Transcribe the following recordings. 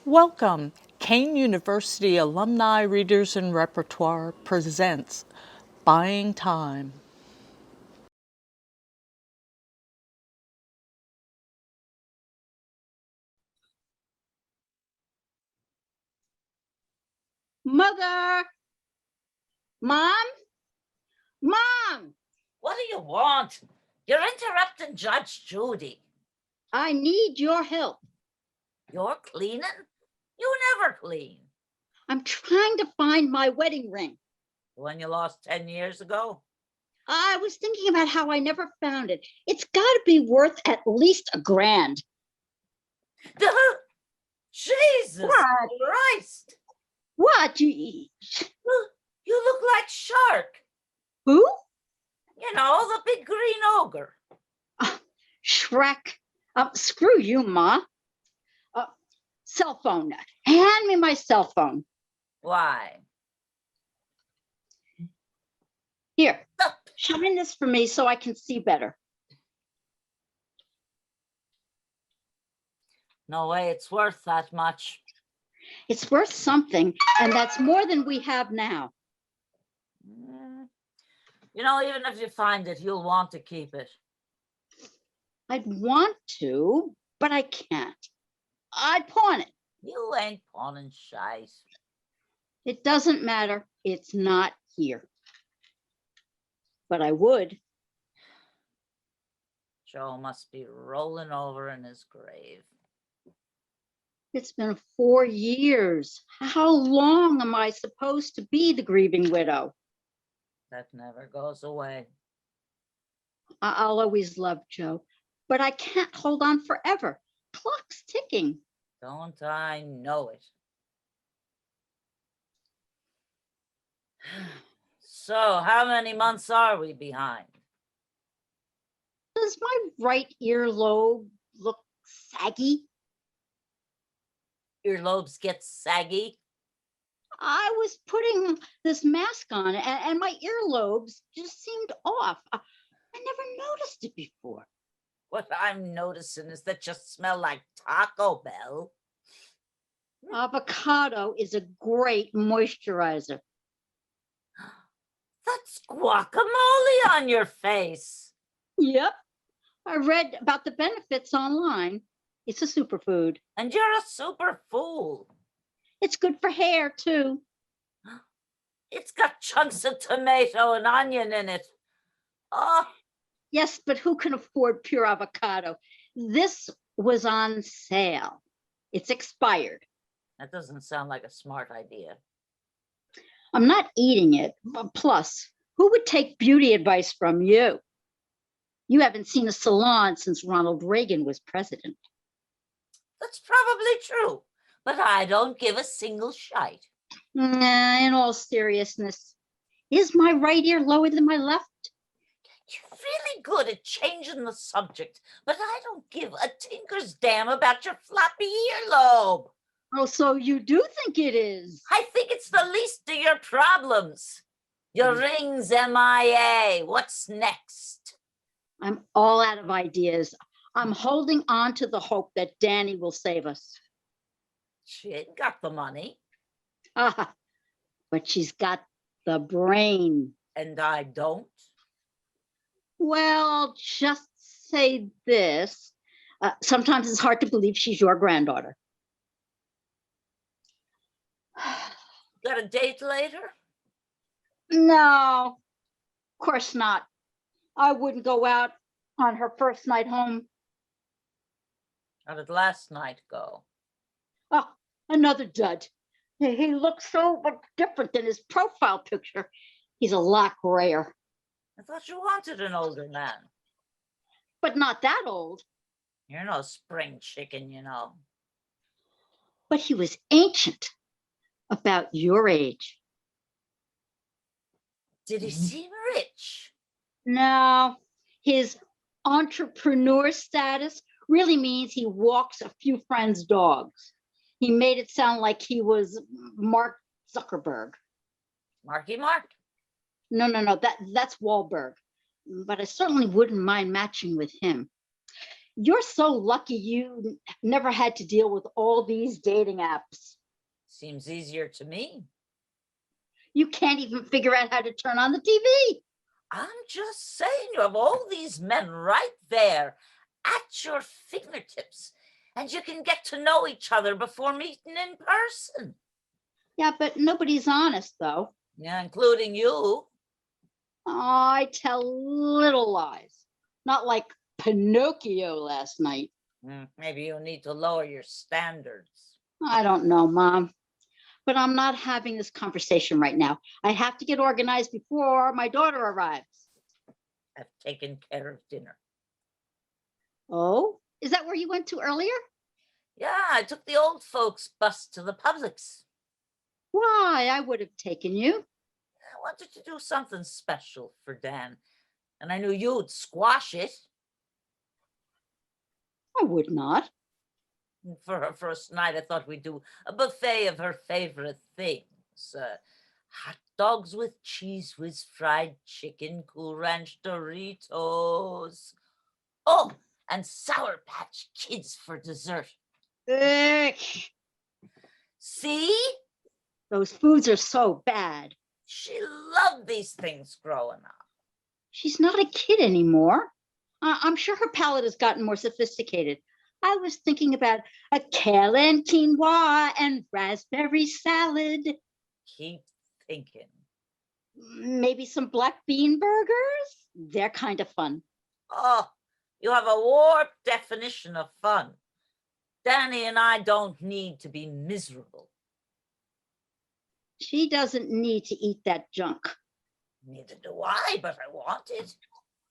Welcome. Kean University Alumni Readers and Repertoire presents Buying Time. Mother! Mom? Mom! What do you want? You're interrupting Judge Judy. I need your help. You're cleaning? You never clean. I'm trying to find my wedding ring. The one you lost 10 years ago? I was thinking about how I never found it. It's got to be worth at least $1,000. Jesus What? Christ! What? You look like Shark. Who? You know, the big green ogre. Shrek. Screw you, Ma. Cell phone. Hand me my cell phone. Why? Here, shine this for me so I can see better. No way it's worth that much. It's worth something, and that's more than we have now. You know, even if you find it, you'll want to keep it. I'd want to, but I can't. I'd pawn it. You ain't pawning shite. It doesn't matter. It's not here. But I would. Joe must be rolling over in his grave. It's been 4 years. How long am I supposed to be the grieving widow? That never goes away. I'll always love Joe, but I can't hold on forever. Clock's ticking. Don't I know it? So, how many months are we behind? Does my right earlobe look saggy? Earlobes get saggy? I was putting this mask on and my earlobes just seemed off. I never noticed it before. What I'm noticing is that you smell like Taco Bell. Avocado is a great moisturizer. That's guacamole on your face. Yep. I read about the benefits online. It's a superfood. And you're a super fool. It's good for hair, too. It's got chunks of tomato and onion in it. Oh. Yes, but who can afford pure avocado? This was on sale. It's expired. That doesn't sound like a smart idea. I'm not eating it. Plus, who would take beauty advice from you? You haven't seen a salon since Ronald Reagan was president. That's probably true, but I don't give a single shite. In all seriousness, is my right ear lower than my left? You're really good at changing the subject, but I don't give a tinker's damn about your floppy earlobe. Oh, so you do think it is? I think it's the least of your problems. Your ring's MIA. What's next? I'm all out of ideas. I'm holding on to the hope that Danny will save us. She ain't got the money. But she's got the brain. And I don't. Well, I'll just say this. Sometimes it's hard to believe she's your granddaughter. Got a date later? No, of course not. I wouldn't go out on her first night home. How did last night go? Oh, another dud. He looks so much different than his profile picture. He's a lot grayer. I thought you wanted an older man. But not that old. You're no spring chicken, you know. But he was ancient, about your age. Did he seem rich? No, his entrepreneur status really means he walks a few friends' dogs. He made it sound like he was Mark Zuckerberg. Marky Mark? No, that's Wahlberg. But I certainly wouldn't mind matching with him. You're so lucky you never had to deal with all these dating apps. Seems easier to me. You can't even figure out how to turn on the TV. I'm just saying, you have all these men right there at your fingertips, and you can get to know each other before meeting in person. Yeah, but nobody's honest, though. Yeah, including you. I tell little lies, not like Pinocchio last night. Maybe you need to lower your standards. I don't know, Mom, but I'm not having this conversation right now. I have to get organized before my daughter arrives. I've taken care of dinner. Oh, is that where you went to earlier? Yeah, I took the old folks bus to the Publix. Why, I would have taken you. I wanted to do something special for Dan, and I knew you'd squash it. I would not. For her first night, I thought we'd do a buffet of her favorite things. Hot dogs with cheese whiz, fried chicken, Cool Ranch Doritos. Oh, and Sour Patch Kids for dessert. Ugh, See? those foods are so bad. She loved these things growing up. She's not a kid anymore. I'm sure her palate has gotten more sophisticated. I was thinking about a kale and quinoa and raspberry salad. Keep thinking. Maybe some black bean burgers. They're kind of fun. Oh, you have a warped definition of fun. Danny and I don't need to be miserable. She doesn't need to eat that junk. Neither do I, but I want it.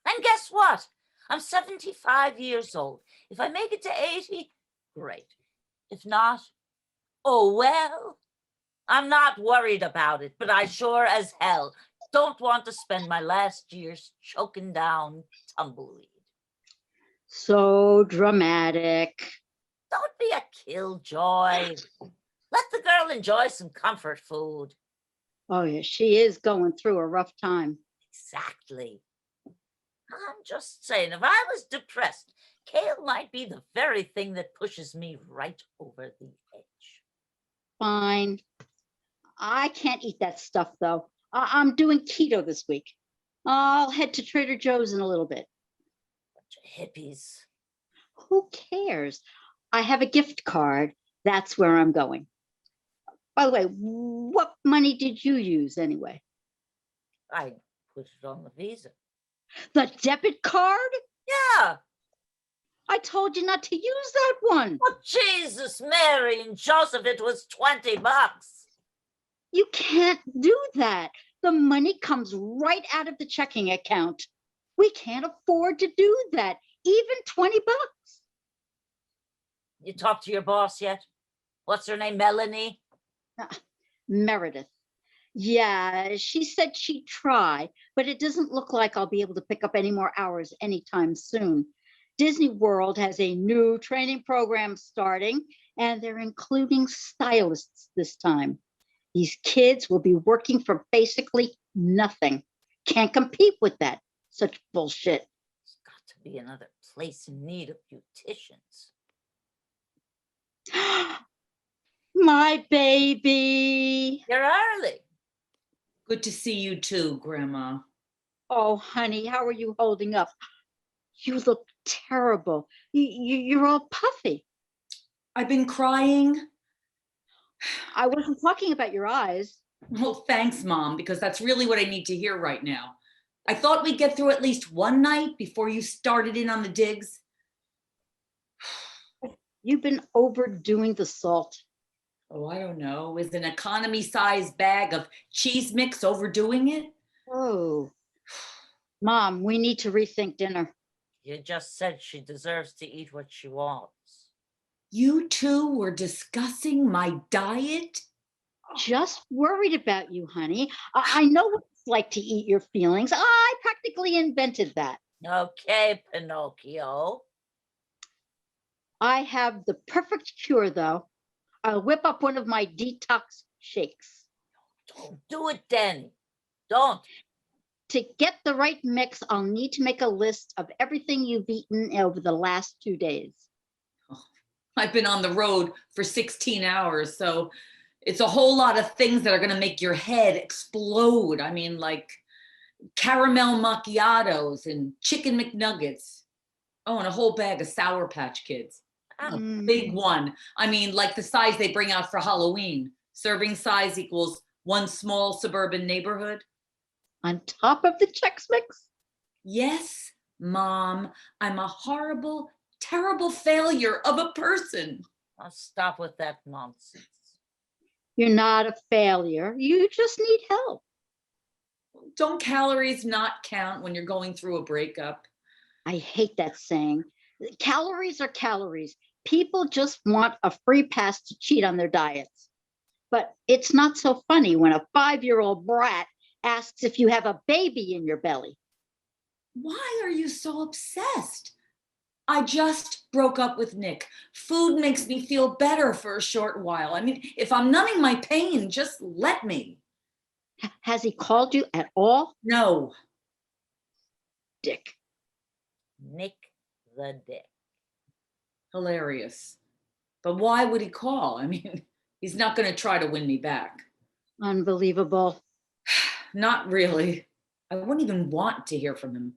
And guess what? I'm 75 years old. If I make it to 80, great. If not, oh well. I'm not worried about it, but I sure as hell don't want to spend my last years choking down tumbleweed. So dramatic. Don't be a killjoy. Let the girl enjoy some comfort food. Oh, yeah, she is going through a rough time. Exactly. I'm just saying, if I was depressed, kale might be the very thing that pushes me right over the edge. Fine. I can't eat that stuff, though. I'm doing keto this week. I'll head to Trader Joe's in a little bit. Bunch of hippies. Who cares? I have a gift card. That's where I'm going. By the way, what money did you use anyway? I put it on the Visa. The debit card? Yeah. I told you not to use that one. Oh, Jesus, Mary and Joseph, it was $20. You can't do that. The money comes right out of the checking account. We can't afford to do that, even $20. You talked to your boss yet? What's her name, Melanie? Meredith. Yeah, she said she'd try, but it doesn't look like I'll be able to pick up any more hours anytime soon. Disney World has a new training program starting, and they're including stylists this time. These kids will be working for basically nothing. Can't compete with that. Such bullshit. There's got to be another place in need of beauticians. My baby. You're early. Good to see you too, Grandma. Oh, honey, how are you holding up? You look terrible. You're all puffy. I've been crying. I wasn't talking about your eyes. Well, thanks, Mom, because that's really what I need to hear right now. I thought we'd get through at least one night before you started in on the digs. You've been overdoing the salt. Oh, I don't know. Is an economy-sized bag of cheese mix overdoing it? Oh, Mom, we need to rethink dinner. You just said she deserves to eat what she wants. You two were discussing my diet? Just worried about you, honey. I know what it's like to eat your feelings. I practically invented that. Okay, Pinocchio. I have the perfect cure, though. I'll whip up one of my detox shakes. Don't do it, Danny. Don't. To get the right mix, I'll need to make a list of everything you've eaten over the last 2 days. I've been on the road for 16 hours, so it's a whole lot of things that are going to make your head explode. I mean, like caramel macchiatos and chicken McNuggets. Oh, and a whole bag of Sour Patch Kids. A big one. I mean, like the size they bring out for Halloween. Serving size equals one small suburban neighborhood. On top of the Chex Mix? Yes, Mom, I'm a horrible, terrible failure of a person. I'll stop with that nonsense. You're not a failure. You just need help. Don't calories not count when you're going through a breakup? I hate that saying. Calories are calories. People just want a free pass to cheat on their diets. But it's not so funny when a 5-year-old brat asks if you have a baby in your belly. Why are you so obsessed? I just broke up with Nick. Food makes me feel better for a short while. I mean, if I'm numbing my pain, just let me. Has he called you at all? No. Dick. Nick the Dick. Hilarious. But why would he call? I mean, he's not going to try to win me back. Unbelievable. Not really. I wouldn't even want to hear from him.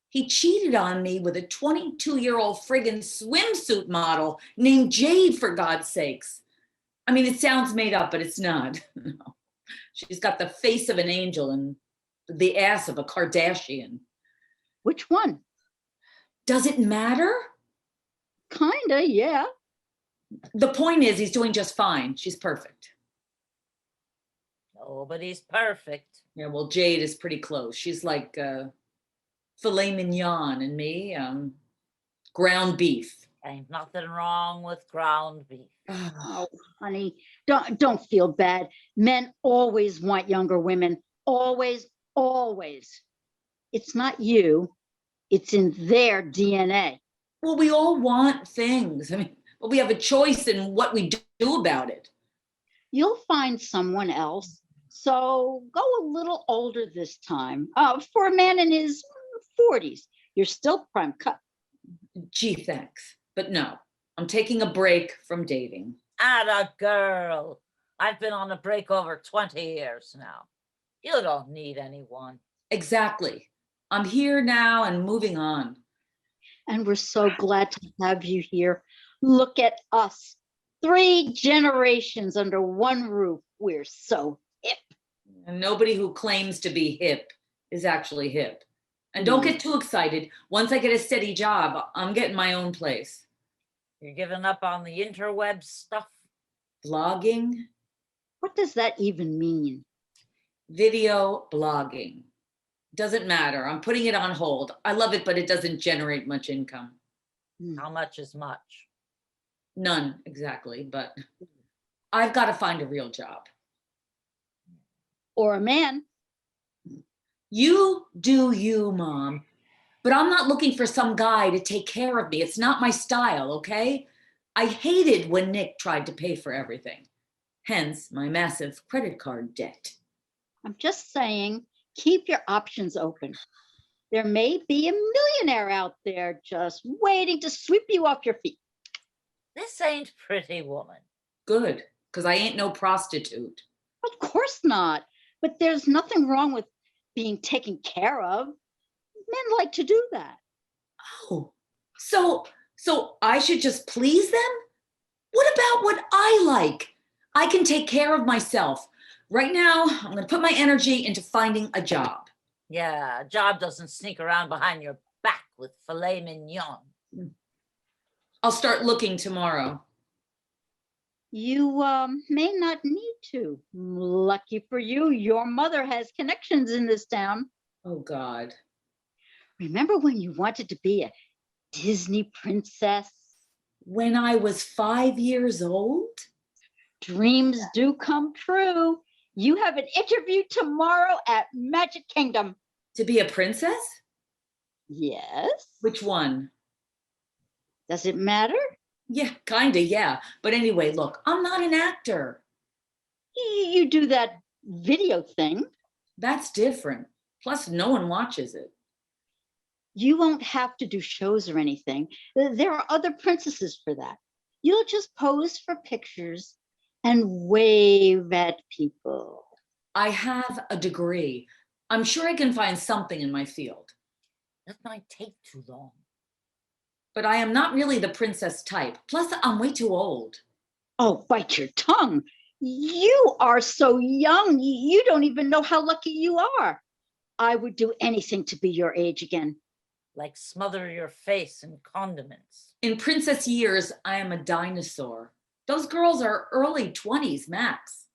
He cheated on me with a 22-year-old friggin' swimsuit model named Jade, for God's sakes. I mean, it sounds made up, but it's not. No. She's got the face of an angel and the ass of a Kardashian. Which one? Does it matter? Kinda, yeah. The point is, he's doing just fine. She's perfect. Nobody's perfect. Yeah, well, Jade is pretty close. She's like filet mignon, and me, ground beef. Ain't nothing wrong with ground beef. Oh, honey, don't feel bad. Men always want younger women. Always, always. It's not you. It's in their DNA. Well, we all want things. I mean, but we have a choice in what we do about it. You'll find someone else. So go a little older this time. For a man in his 40s, you're still prime cut. Gee, thanks. But no, I'm taking a break from dating. Atta girl. I've been on a break over 20 years now. You don't need anyone. Exactly. I'm here now and moving on. And we're so glad to have you here. Look at us. 3 generations under one roof. We're so hip. And nobody who claims to be hip is actually hip. And don't get too excited. Once I get a steady job, I'm getting my own place. You're giving up on the interweb stuff? Blogging? What does that even mean? Video blogging. Doesn't matter. I'm putting it on hold. I love it, but it doesn't generate much income. How much is much? None, exactly. But I've got to find a real job. Or a man. You do you, Mom. But I'm not looking for some guy to take care of me. It's not my style, okay? I hated when Nick tried to pay for everything. Hence my massive credit card debt. I'm just saying, keep your options open. There may be a millionaire out there just waiting to sweep you off your feet. This ain't Pretty Woman. Good, because I ain't no prostitute. Of course not. But there's nothing wrong with being taken care of. Men like to do that. Oh, so I should just please them? What about what I like? I can take care of myself. Right now, I'm going to put my energy into finding a job. Yeah, a job doesn't sneak around behind your back with filet mignon. I'll start looking tomorrow. You may not need to. Lucky for you, your mother has connections in this town. Oh, God. Remember when you wanted to be a Disney princess? When I was 5 years old? Dreams do come true. You have an interview tomorrow at Magic Kingdom. To be a princess? Yes. Which one? Does it matter? Yeah, kinda, yeah. But anyway, look, I'm not an actor. You do that video thing. That's different. Plus, no one watches it. You won't have to do shows or anything. There are other princesses for that. You'll just pose for pictures and wave at people. I have a degree. I'm sure I can find something in my field. That might take too long. But I am not really the princess type. Plus, I'm way too old. Oh, bite your tongue. You are so young. You don't even know how lucky you are. I would do anything to be your age again. Like smother your face in condiments. In princess years, I am a dinosaur. Those girls are early 20s max.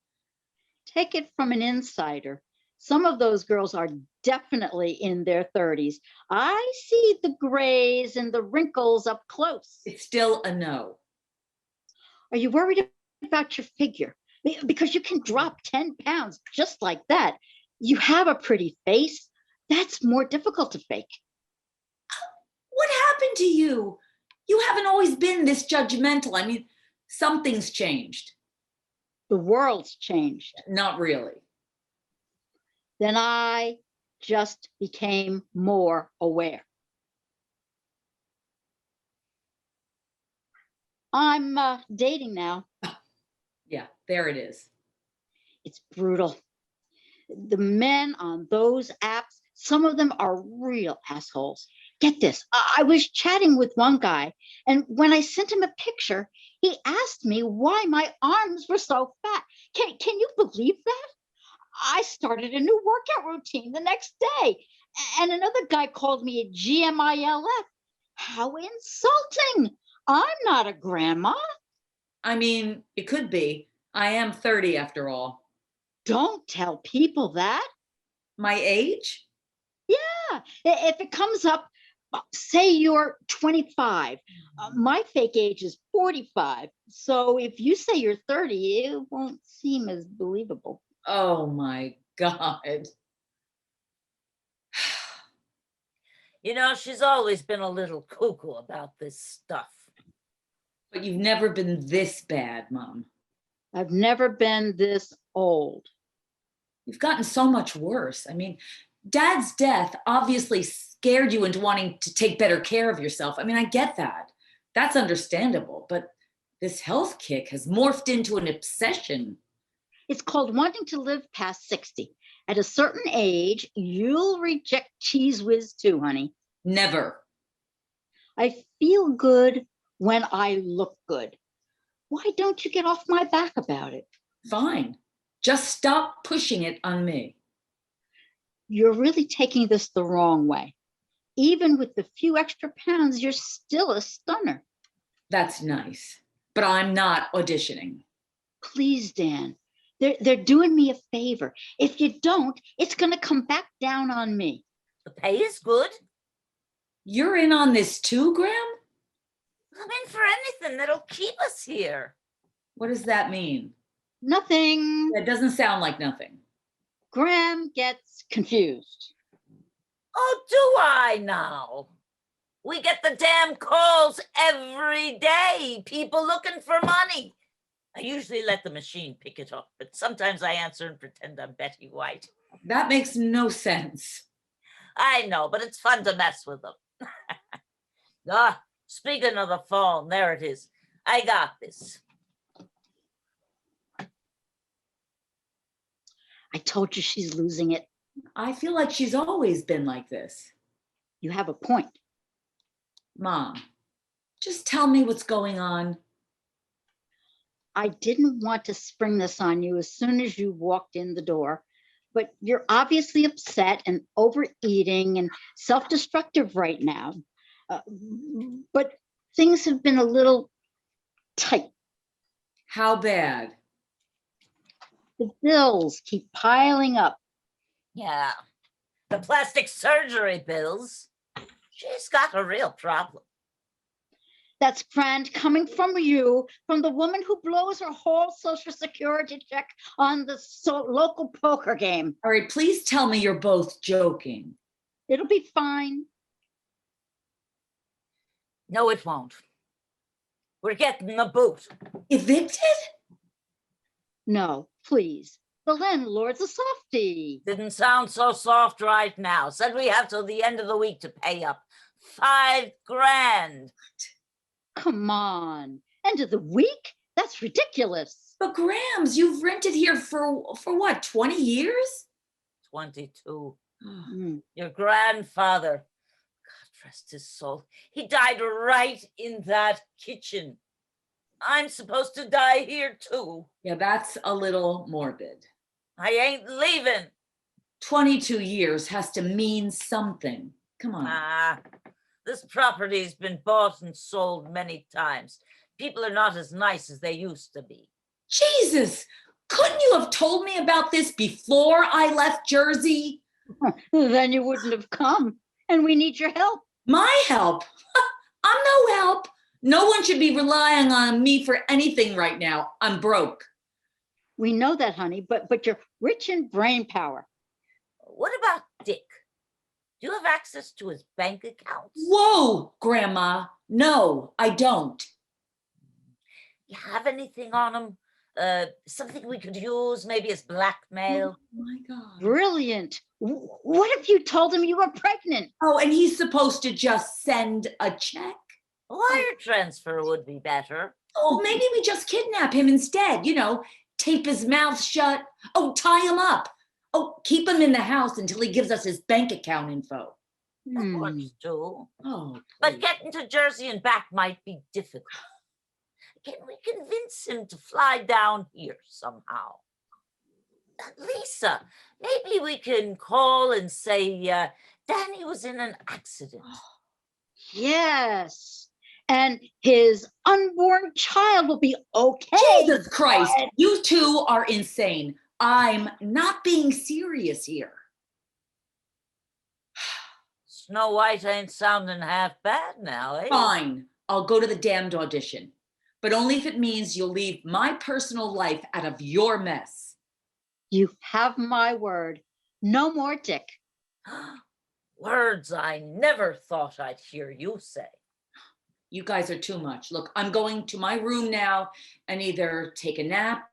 Take it from an insider. Some of those girls are definitely in their 30s. I see the grays and the wrinkles up close. It's still a no. Are you worried about your figure? Because you can drop 10 pounds just like that. You have a pretty face. That's more difficult to fake. What happened to you? You haven't always been this judgmental. I mean, something's changed. The world's changed. Not really. Then I just became more aware. I'm dating now. Yeah, there it is. It's brutal. The men on those apps, some of them are real assholes. Get this, I was chatting with one guy, and when I sent him a picture, he asked me why my arms were so fat. Can you believe that? I started a new workout routine the next day, and another guy called me a GMILF. How insulting. I'm not a grandma. I mean, it could be. I am 30 after all. Don't tell people that. My age? Yeah, if it comes up, say you're 25. My fake age is 45. So if you say you're 30, it won't seem as believable. Oh my God. You know, she's always been a little cuckoo about this stuff. But you've never been this bad, Mom. I've never been this old. You've gotten so much worse. I mean, Dad's death obviously scared you into wanting to take better care of yourself. I mean, I get that. That's understandable. But this health kick has morphed into an obsession. It's called wanting to live past 60. At a certain age, you'll reject Cheese Whiz too, honey. Never. I feel good when I look good. Why don't you get off my back about it? Fine. Just stop pushing it on me. You're really taking this the wrong way. Even with the few extra pounds, you're still a stunner. That's nice. But I'm not auditioning. Please, Dan. They're doing me a favor. If you don't, it's going to come back down on me. The pay is good. You're in on this too, Graham? I'm in for anything that'll keep us here. What does that mean? Nothing. That doesn't sound like nothing. Graham gets confused. Oh, do I now? We get the damn calls every day. People looking for money. I usually let the machine pick it up, but sometimes I answer and pretend I'm Betty White. That makes no sense. I know, but it's fun to mess with them. Speaking of the phone, there it is. I got this. I told you she's losing it. I feel like she's always been like this. You have a point. Mom, just tell me what's going on. I didn't want to spring this on you as soon as you walked in the door, but you're obviously upset and overeating and self-destructive right now. But things have been a little tight. How bad? The bills keep piling up. Yeah, the plastic surgery bills. She's got a real problem. That's grand coming from you, from the woman who blows her whole Social Security check on the local poker game. All right, please tell me you're both joking. It'll be fine. No, it won't. We're getting the boot. Evicted? No, please. The landlord's a softie. Didn't sound so soft right now. Said we have till the end of the week to pay up. 5 grand. Come on. End of the week? That's ridiculous. But Grams, you've rented here for what, 20 years? 22. Mm. Your grandfather, God rest his soul, he died right in that kitchen. I'm supposed to die here too. Yeah, that's a little morbid. I ain't leaving. 22 years has to mean something. Come on. Ah, this property's been bought and sold many times. People are not as nice as they used to be. Jesus, couldn't you have told me about this before I left Jersey? Then you wouldn't have come. And we need your help. My help? I'm no help. No one should be relying on me for anything right now. I'm broke. We know that, honey, but you're rich in brain power. What about Dick? Do you have access to his bank accounts? Whoa, Grandma. No, I don't. You have anything on him? Something we could use, maybe as blackmail? Oh my God. Brilliant. What if you told him you were pregnant? Oh, and he's supposed to just send a check? Wire transfer would be better. Oh, maybe we just kidnap him instead, tape his mouth shut. Oh, tie him up. Oh, keep him in the house until he gives us his bank account info. That works too. Oh, But please. getting to Jersey and back might be difficult. Can we convince him to fly down here somehow? Lisa, maybe we can call and say Danny was in an accident. Yes. And his unborn child will be okay. Jesus Christ, you two are insane. I'm not being serious here. Snow White ain't sounding half bad now, eh? Fine, I'll go to the damned audition, but only if it means you'll leave my personal life out of your mess. You have my word. No more Dick. Words I never thought I'd hear you say. You guys are too much. Look, I'm going to my room now and either take a nap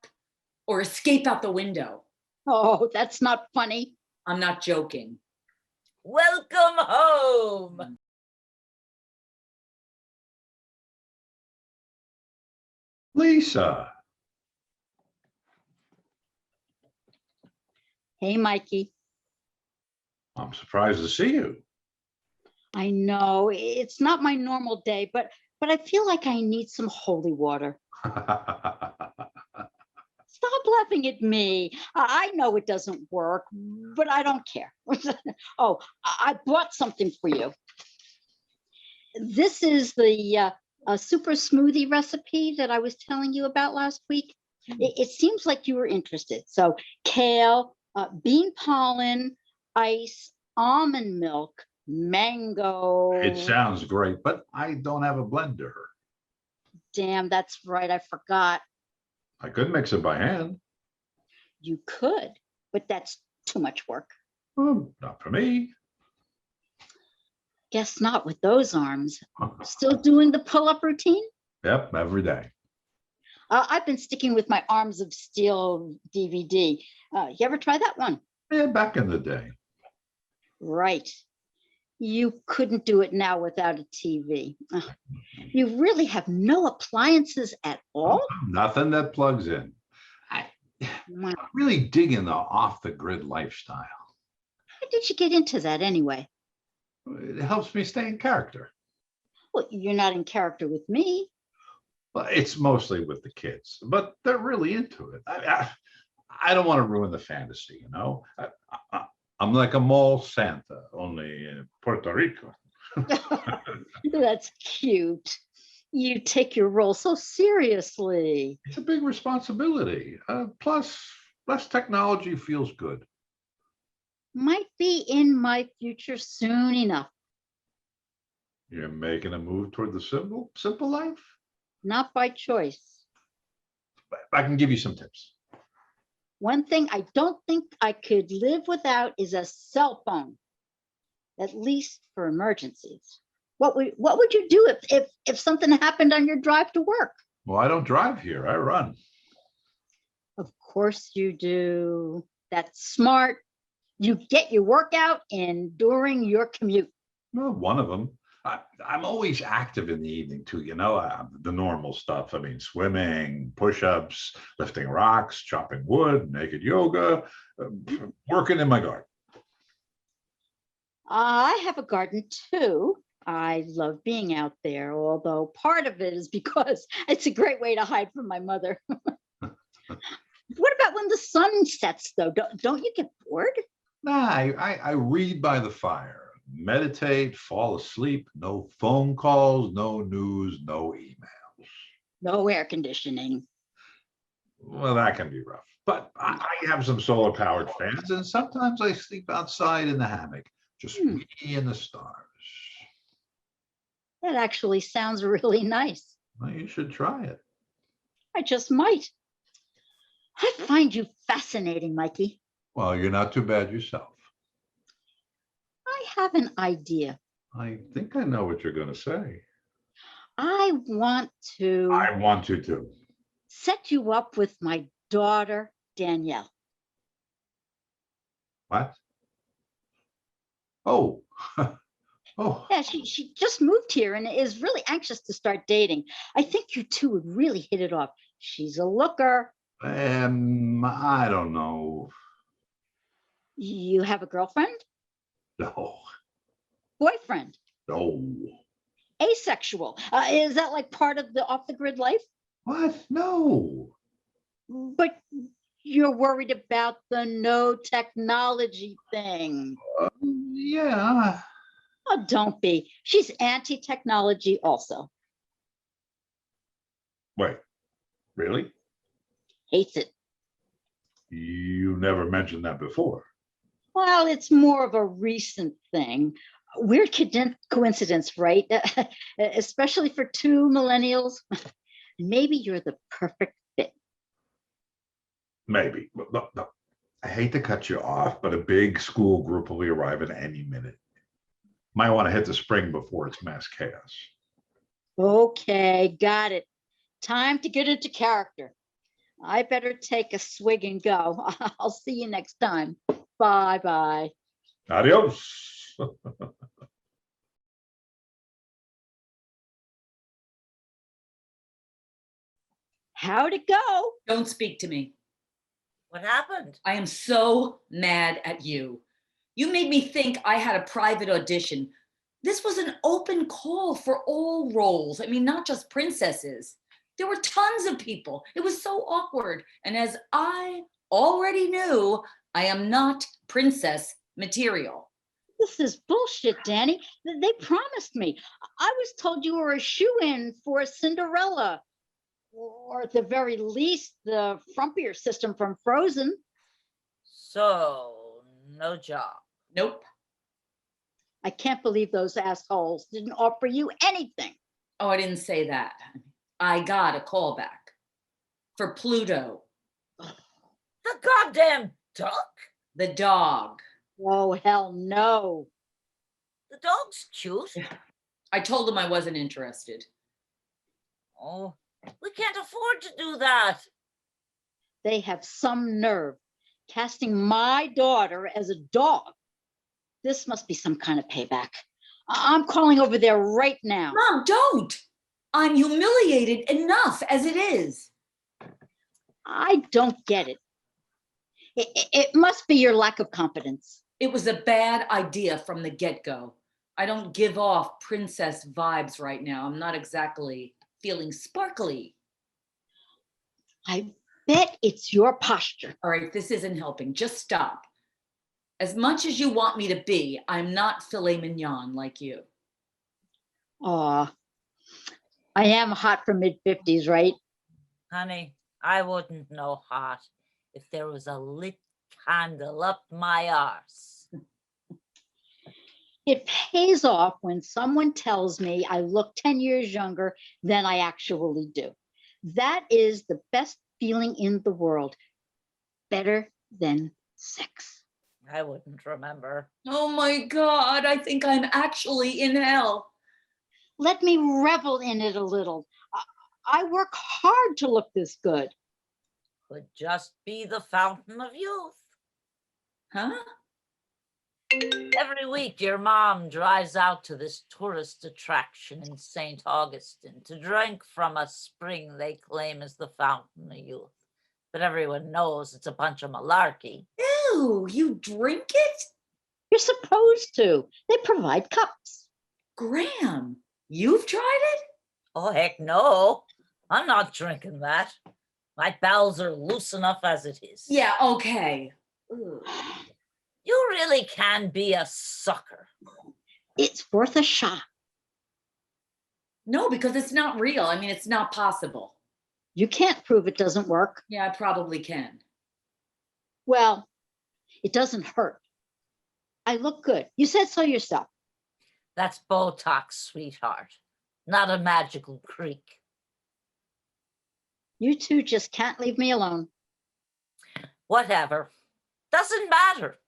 or escape out the window. Oh, that's not funny. I'm not joking. Welcome home. Lisa, Hey, Mikey. I'm surprised to see you. I know it's not my normal day, but I feel like I need some holy water. Stop laughing at me. I know it doesn't work, but I don't care. Oh, I bought something for you. This is the super smoothie recipe that I was telling you about last week. It seems like you were interested. So kale, bean pollen, ice, almond milk, mango. It sounds great, but I don't have a blender. Damn, that's right. I forgot. I could mix it by hand. You could, but that's too much work. Not for me. Guess not with those arms. Still doing the pull-up routine? Yep, every day. I've been sticking with my Arms of Steel DVD. You ever try that one? Yeah, back in the day. Right. You couldn't do it now without a TV. You really have no appliances at all? Nothing that plugs in. I really dig in the off-the-grid lifestyle. How did you get into that anyway? It helps me stay in character. Well, you're not in character with me. Well, it's mostly with the kids, but they're really into it. I don't want to ruin the fantasy, I'm like a mall Santa, only in Puerto Rico. That's cute. You take your role so seriously. It's a big responsibility. Plus, less technology feels good. Might be in my future soon enough. You're making a move toward the simple life? Not by choice. I can give you some tips. One thing I don't think I could live without is a cell phone, at least for emergencies. What would you do if something happened on your drive to work? Well, I don't drive here, I run. Of course you do. That's smart. You get your workout in during your commute. Well, one of them. I'm always active in the evening too, the normal stuff. I mean, swimming, push-ups, lifting rocks, chopping wood, naked yoga, working in my garden. I have a garden too. I love being out there, although part of it is because it's a great way to hide from my mother. What about when the sun sets, though? Don't you get bored? Nah, I read by the fire, meditate, fall asleep, no phone calls, no news, no emails. No air conditioning. Well, that can be rough. But I have some solar powered fans, and sometimes I sleep outside in the hammock, just me and the stars. That actually sounds really nice. Well, you should try it. I just might. I find you fascinating, Mikey. Well, you're not too bad yourself. I have an idea. I think I know what you're going to say. I want to I want you to. set you up with my daughter, Danielle. What? Oh. Oh. Yeah, she just moved here and is really anxious to start dating. I think you two would really hit it off. She's a looker. I don't know. You have a girlfriend? No. Boyfriend? No. Asexual? Is that like part of the off the grid life? What? No. But you're worried about the no technology thing. Yeah. Oh, don't be. She's anti-technology also. Wait. Really? Hates it. You never mentioned that before. Well, it's more of a recent thing. Weird coincidence, right? Especially for two millennials. Maybe you're the perfect fit. Maybe. Look, I hate to cut you off, but a big school group will be arriving any minute. Might want to hit the spring before it's mass chaos. Okay, got it. Time to get into character. I better take a swig and go. I'll see you next time. Bye-bye. Adios. How'd it go? Don't speak to me. What happened? I am so mad at you. You made me think I had a private audition. This was an open call for all roles. I mean, not just princesses. There were tons of people. It was so awkward. And as I already knew, I am not princess material. This is bullshit, Danny. They promised me. I was told you were a shoe-in for Cinderella. Or at the very least, the frumpier system from Frozen. So, no job. Nope. I can't believe those assholes didn't offer you anything. Oh, I didn't say that. I got a call back for Pluto. The goddamn duck? The dog. Oh, hell no. The dog's cute. I told him I wasn't interested. Oh, we can't afford to do that. They have some nerve casting my daughter as a dog. This must be some kind of payback. I'm calling over there right now. Mom, don't. I'm humiliated enough as it is. I don't get it. It must be your lack of confidence. It was a bad idea from the get-go. I don't give off princess vibes right now. I'm not exactly feeling sparkly. I bet it's your posture. All right, this isn't helping. Just stop. As much as you want me to be, I'm not filet mignon like you. Aw, I am hot for mid-50s, right? Honey, I wouldn't know hot if there was a lit candle up my arse. It pays off when someone tells me I look 10 years younger than I actually do. That is the best feeling in the world. Better than sex. I wouldn't remember. Oh my God, I think I'm actually in hell. Let me revel in it a little. I work hard to look this good. could just be the fountain of youth. Huh? Every week, your mom drives out to this tourist attraction in St. Augustine to drink from a spring they claim is the fountain of youth. But everyone knows it's a bunch of malarkey. Ew, you drink it? You're supposed to. They provide cups. Graham, you've tried it? Oh, heck no. I'm not drinking that. My bowels are loose enough as it is. Yeah, okay. Ugh. You really can be a sucker. It's worth a shot. No, because it's not real. I mean, it's not possible. You can't prove it doesn't work. Yeah, I probably can. Well, it doesn't hurt. I look good. You said so yourself. That's Botox, sweetheart, not a magical creek. You two just can't leave me alone. Whatever. Doesn't matter.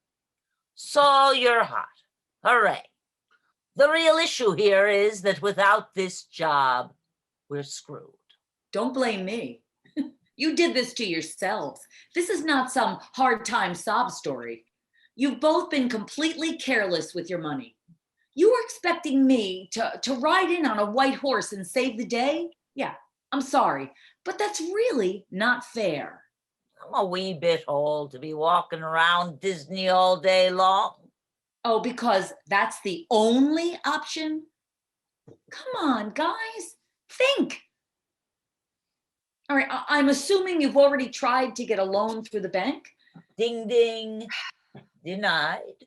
So you're hot. Hooray. The real issue here is that without this job, we're screwed. Don't blame me. You did this to yourselves. This is not some hard time sob story. You've both been completely careless with your money. You were expecting me to ride in on a white horse and save the day? Yeah, I'm sorry, but that's really not fair. I'm a wee bit old to be walking around Disney all day long. Oh, because that's the only option? Come on, guys, think. All right, I'm assuming you've already tried to get a loan through the bank? Ding, ding. Denied.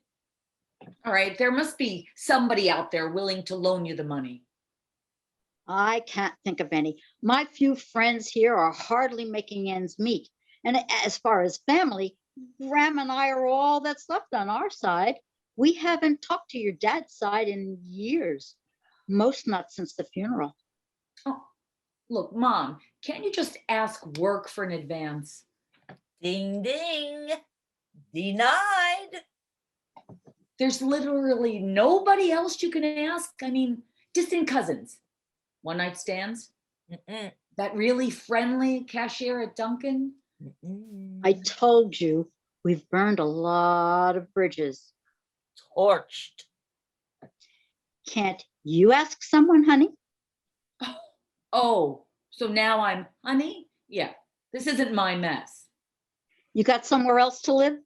All right, there must be somebody out there willing to loan you the money. I can't think of any. My few friends here are hardly making ends meet. And as far as family, Graham and I are all that's left on our side. We haven't talked to your dad's side in years, most not since the funeral. Oh, look, Mom, can't you just ask work for an advance? Ding, ding. Denied. There's literally nobody else you can ask. I mean, distant cousins, one night stands, Mm-mm. that really friendly cashier at Dunkin'. Mm-mm. I told you, we've burned a lot of bridges. Torched. Can't you ask someone, honey? Oh, so now I'm honey? Yeah, this isn't my mess. You got somewhere else to live?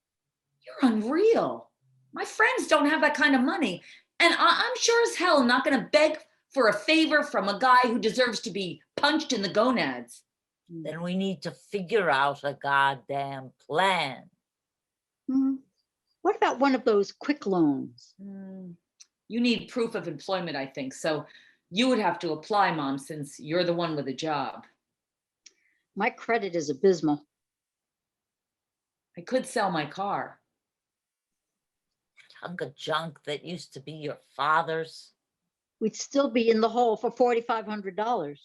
You're unreal. My friends don't have that kind of money. And I'm sure as hell not going to beg for a favor from a guy who deserves to be punched in the gonads. Then we need to figure out a goddamn plan. What about one of those quick loans? You need proof of employment, I think. So you would have to apply, Mom, since you're the one with a job. My credit is abysmal. I could sell my car. Hunk of junk that used to be your father's. We'd still be in the hole for $4,500.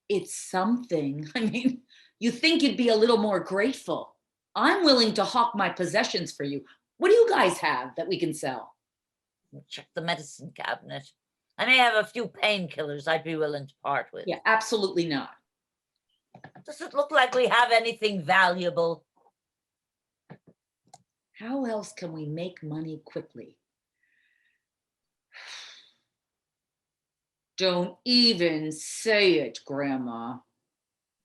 It's something. I mean, you think you'd be a little more grateful. I'm willing to hawk my possessions for you. What do you guys have that we can sell? Check the medicine cabinet. I may have a few painkillers I'd be willing to part with. Yeah, absolutely not. Does it look like we have anything valuable? How else can we make money quickly? Don't even say it, Grandma.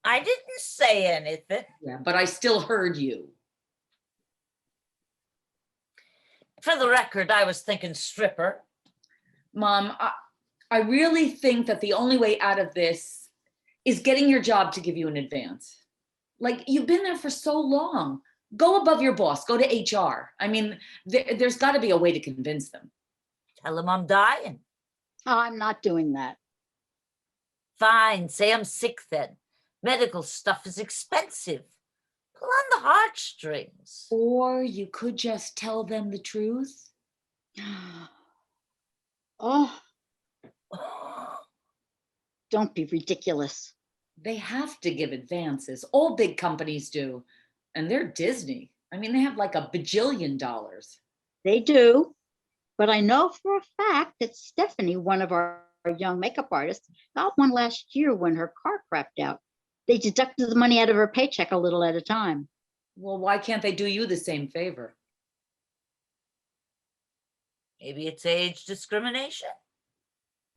I didn't say anything. Yeah, but I still heard you. For the record, I was thinking stripper. Mom, I really think that the only way out of this is getting your job to give you an advance. Like, you've been there for so long. Go above your boss, go to HR. I mean, there's got to be a way to convince them. Tell him I'm dying. I'm not doing that. Fine, say I'm sick then. Medical stuff is expensive. Pull on the heartstrings. Or you could just tell them the truth. Oh, don't be ridiculous. They have to give advances. All big companies do. And they're Disney. I mean, they have like $1 bajillion. They do. But I know for a fact that Stephanie, one of our young makeup artists, got one last year when her car crapped out. They deducted the money out of her paycheck a little at a time. Well, why can't they do you the same favor? Maybe it's age discrimination.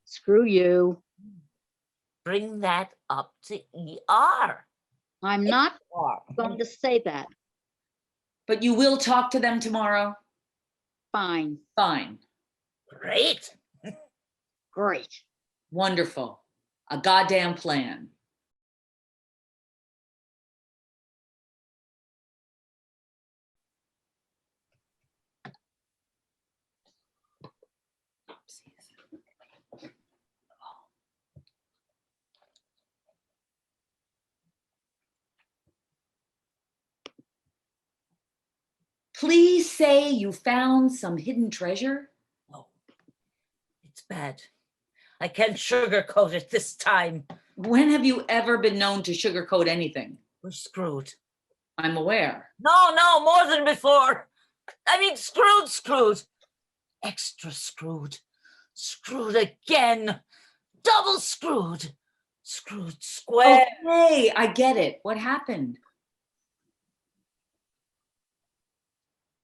Screw you. Bring that up to ER. I'm not going to say that. But you will talk to them tomorrow? Fine. Fine. Great. Great. Wonderful. A goddamn plan. Please say you found some hidden treasure. Oh, it's bad. I can't sugarcoat it this time. When have you ever been known to sugarcoat anything? We're screwed. I'm aware. No, more than before. I mean, screwed. Extra screwed. Screwed again. Double screwed. Screwed square. Okay, I get it. What happened?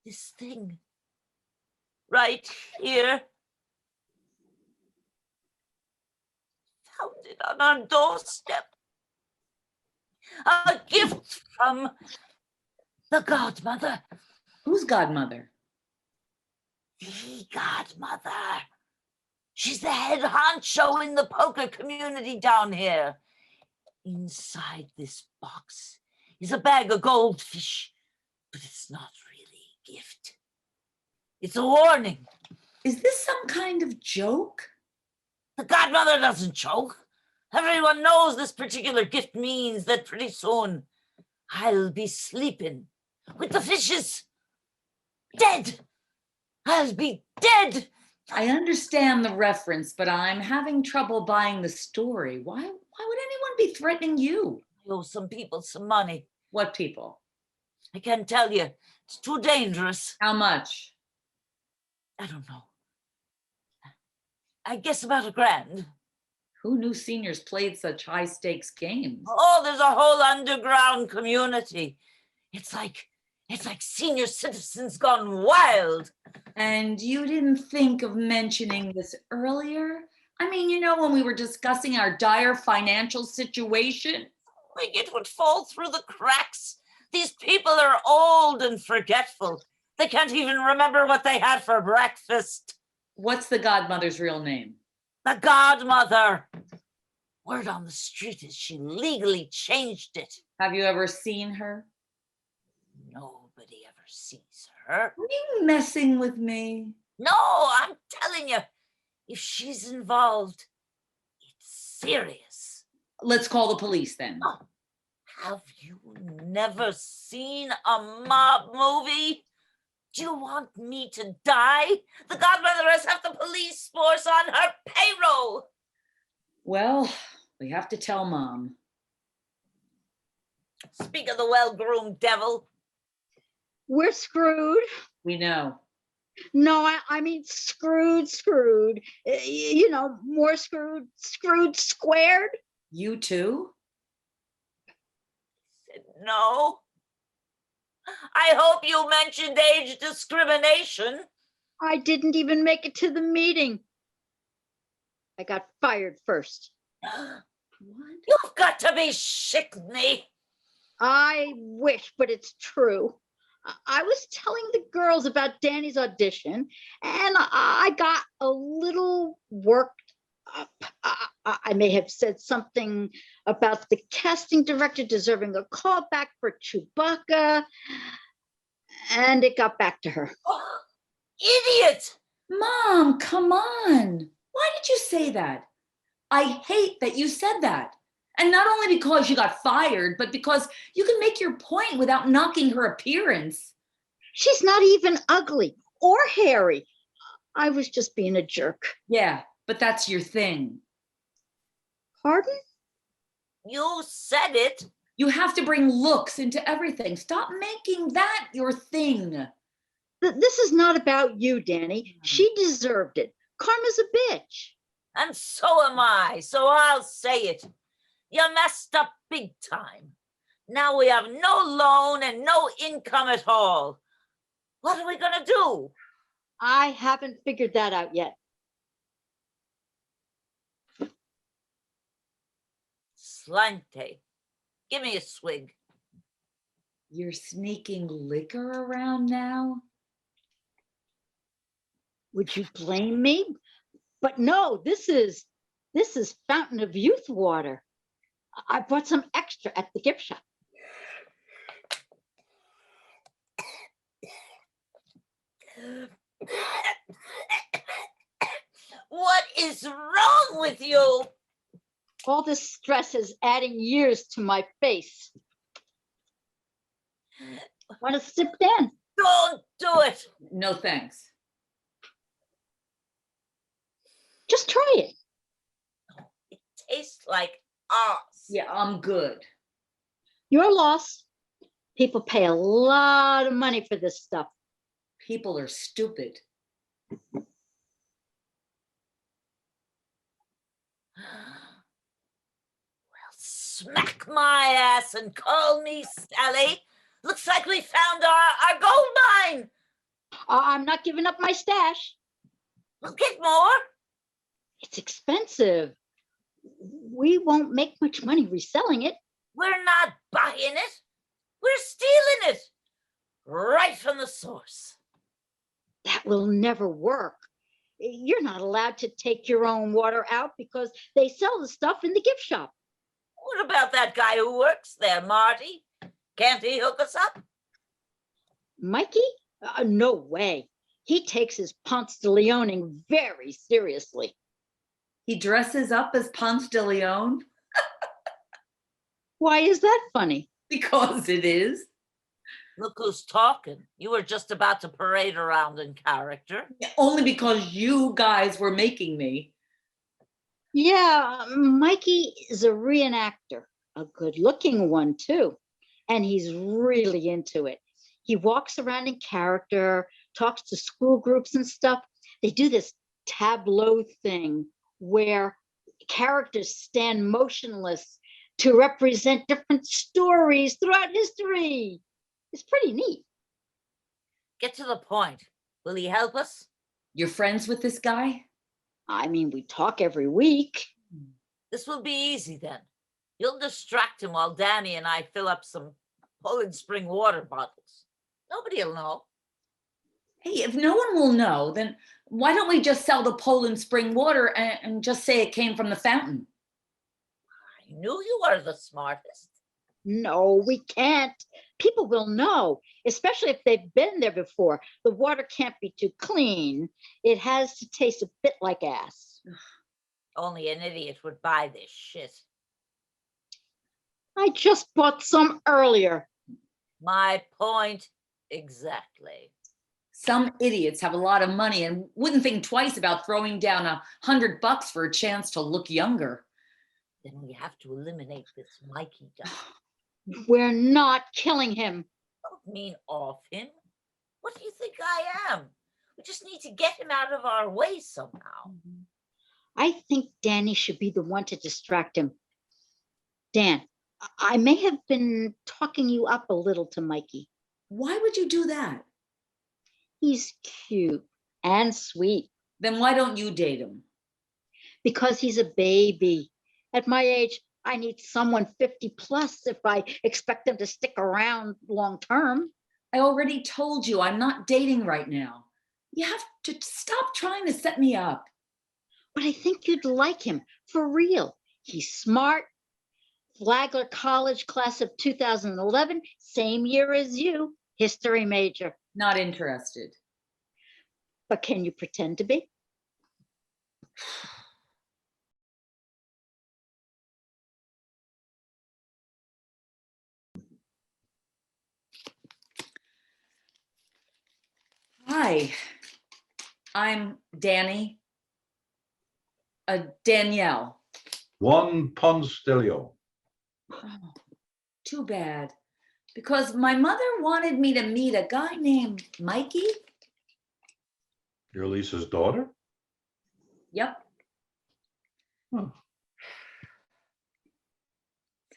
This thing. Right here. Found it on our doorstep. A gift from the godmother. Who's godmother? The godmother. She's the head honcho in the poker community down here. Inside this box is a bag of goldfish, but it's not really a gift. It's a warning. Is this some kind of joke? The godmother doesn't joke. Everyone knows this particular gift means that pretty soon I'll be sleeping with the fishes. Dead. I'll be dead. I understand the reference, but I'm having trouble buying the story. Why would anyone be threatening you? I owe some people some money. What people? I can't tell you. It's too dangerous. How much? I don't know. I guess about $1,000. Who knew seniors played such high stakes games? Oh, there's a whole underground community. It's like senior citizens gone wild. And you didn't think of mentioning this earlier? I mean, you know, when we were discussing our dire financial situation. Like it would fall through the cracks. These people are old and forgetful. They can't even remember what they had for breakfast. What's the godmother's real name? The godmother. Word on the street is she legally changed it. Have you ever seen her? Nobody ever sees her. Are you messing with me? No, I'm telling you, if she's involved, it's serious. Let's call the police then. Oh, have you never seen a mob movie? Do you want me to die? The godmother has half the police force on her payroll. Well, we have to tell Mom. Speak of the well-groomed devil. We're screwed. We know. No, I mean screwed. You know, more screwed squared. You too? Said no. I hope you mentioned age discrimination. I didn't even make it to the meeting. I got fired first. What? You've got to be shitting me. I wish, but it's true. I was telling the girls about Danny's audition, and I got a little worked up. I may have said something about the casting director deserving a call back for Chewbacca, and it got back to her. Oh, idiot! Mom, come on. Why did you say that? I hate that you said that. And not only because you got fired, but because you can make your point without knocking her appearance. She's not even ugly or hairy. I was just being a jerk. Yeah, but that's your thing. Pardon? You said it. You have to bring looks into everything. Stop making that your thing. This is not about you, Danny. She deserved it. Karma's a bitch. And so am I, so I'll say it. You messed up big time. Now we have no loan and no income at all. What are we gonna do? I haven't figured that out yet. Slante, give me a swig. You're sneaking liquor around now? Would you blame me? But no, this is Fountain of Youth water. I bought some extra at the gift shop. What is wrong with you? All this stress is adding years to my face. Want to sip, Dan? Don't do it. No, thanks. Just try it. It tastes like ass. Yeah, I'm good. Your loss. People pay a lot of money for this stuff. People are stupid. Smack my ass and call me Sally. Looks like we found our gold mine. I'm not giving up my stash. We'll get more. It's expensive. We won't make much money reselling it. We're not buying it. We're stealing it. Right from the source. That will never work. You're not allowed to take your own water out because they sell the stuff in the gift shop. What about that guy who works there, Marty? Can't he hook us up? Mikey? No way. He takes his Ponce de Leoning very seriously. He dresses up as Ponce de Leon? Why is that funny? Because it is. Look who's talking. You were just about to parade around in character. Only because you guys were making me. Yeah, Mikey is a reenactor, a good-looking one too, and he's really into it. He walks around in character, talks to school groups and stuff. They do this tableau thing where characters stand motionless to represent different stories throughout history. It's pretty neat. Get to the point. Will he help us? You're friends with this guy? I mean, we talk every week. This will be easy then. You'll distract him while Danny and I fill up some Poland Spring water bottles. Nobody'll know. Hey, if no one will know, then why don't we just sell the Poland Spring water and just say it came from the fountain? I knew you were the smartest. No, we can't. People will know, especially if they've been there before. The water can't be too clean. It has to taste a bit like ass. Only an idiot would buy this shit. I just bought some earlier. My point exactly. Some idiots have a lot of money and wouldn't think twice about throwing down $100 for a chance to look younger. Then we have to eliminate this Mikey Dunn. We're not killing him. Don't mean off him. What do you think I am? We just need to get him out of our way somehow. I think Danny should be the one to distract him. Dan, I may have been talking you up a little to Mikey. Why would you do that? He's cute and sweet. Then why don't you date him? Because he's a baby. At my age, I need someone 50 plus if I expect them to stick around long term. I already told you I'm not dating right now. You have to stop trying to set me up. But I think you'd like him, for real. He's smart. Flagler College class of 2011, same year as you, history major. Not interested. But can you pretend to be? Hi, I'm Danny. Danielle. One Ponce de Leon. Oh, too bad. Because my mother wanted me to meet a guy named Mikey. Your Lisa's daughter? Yep. Huh.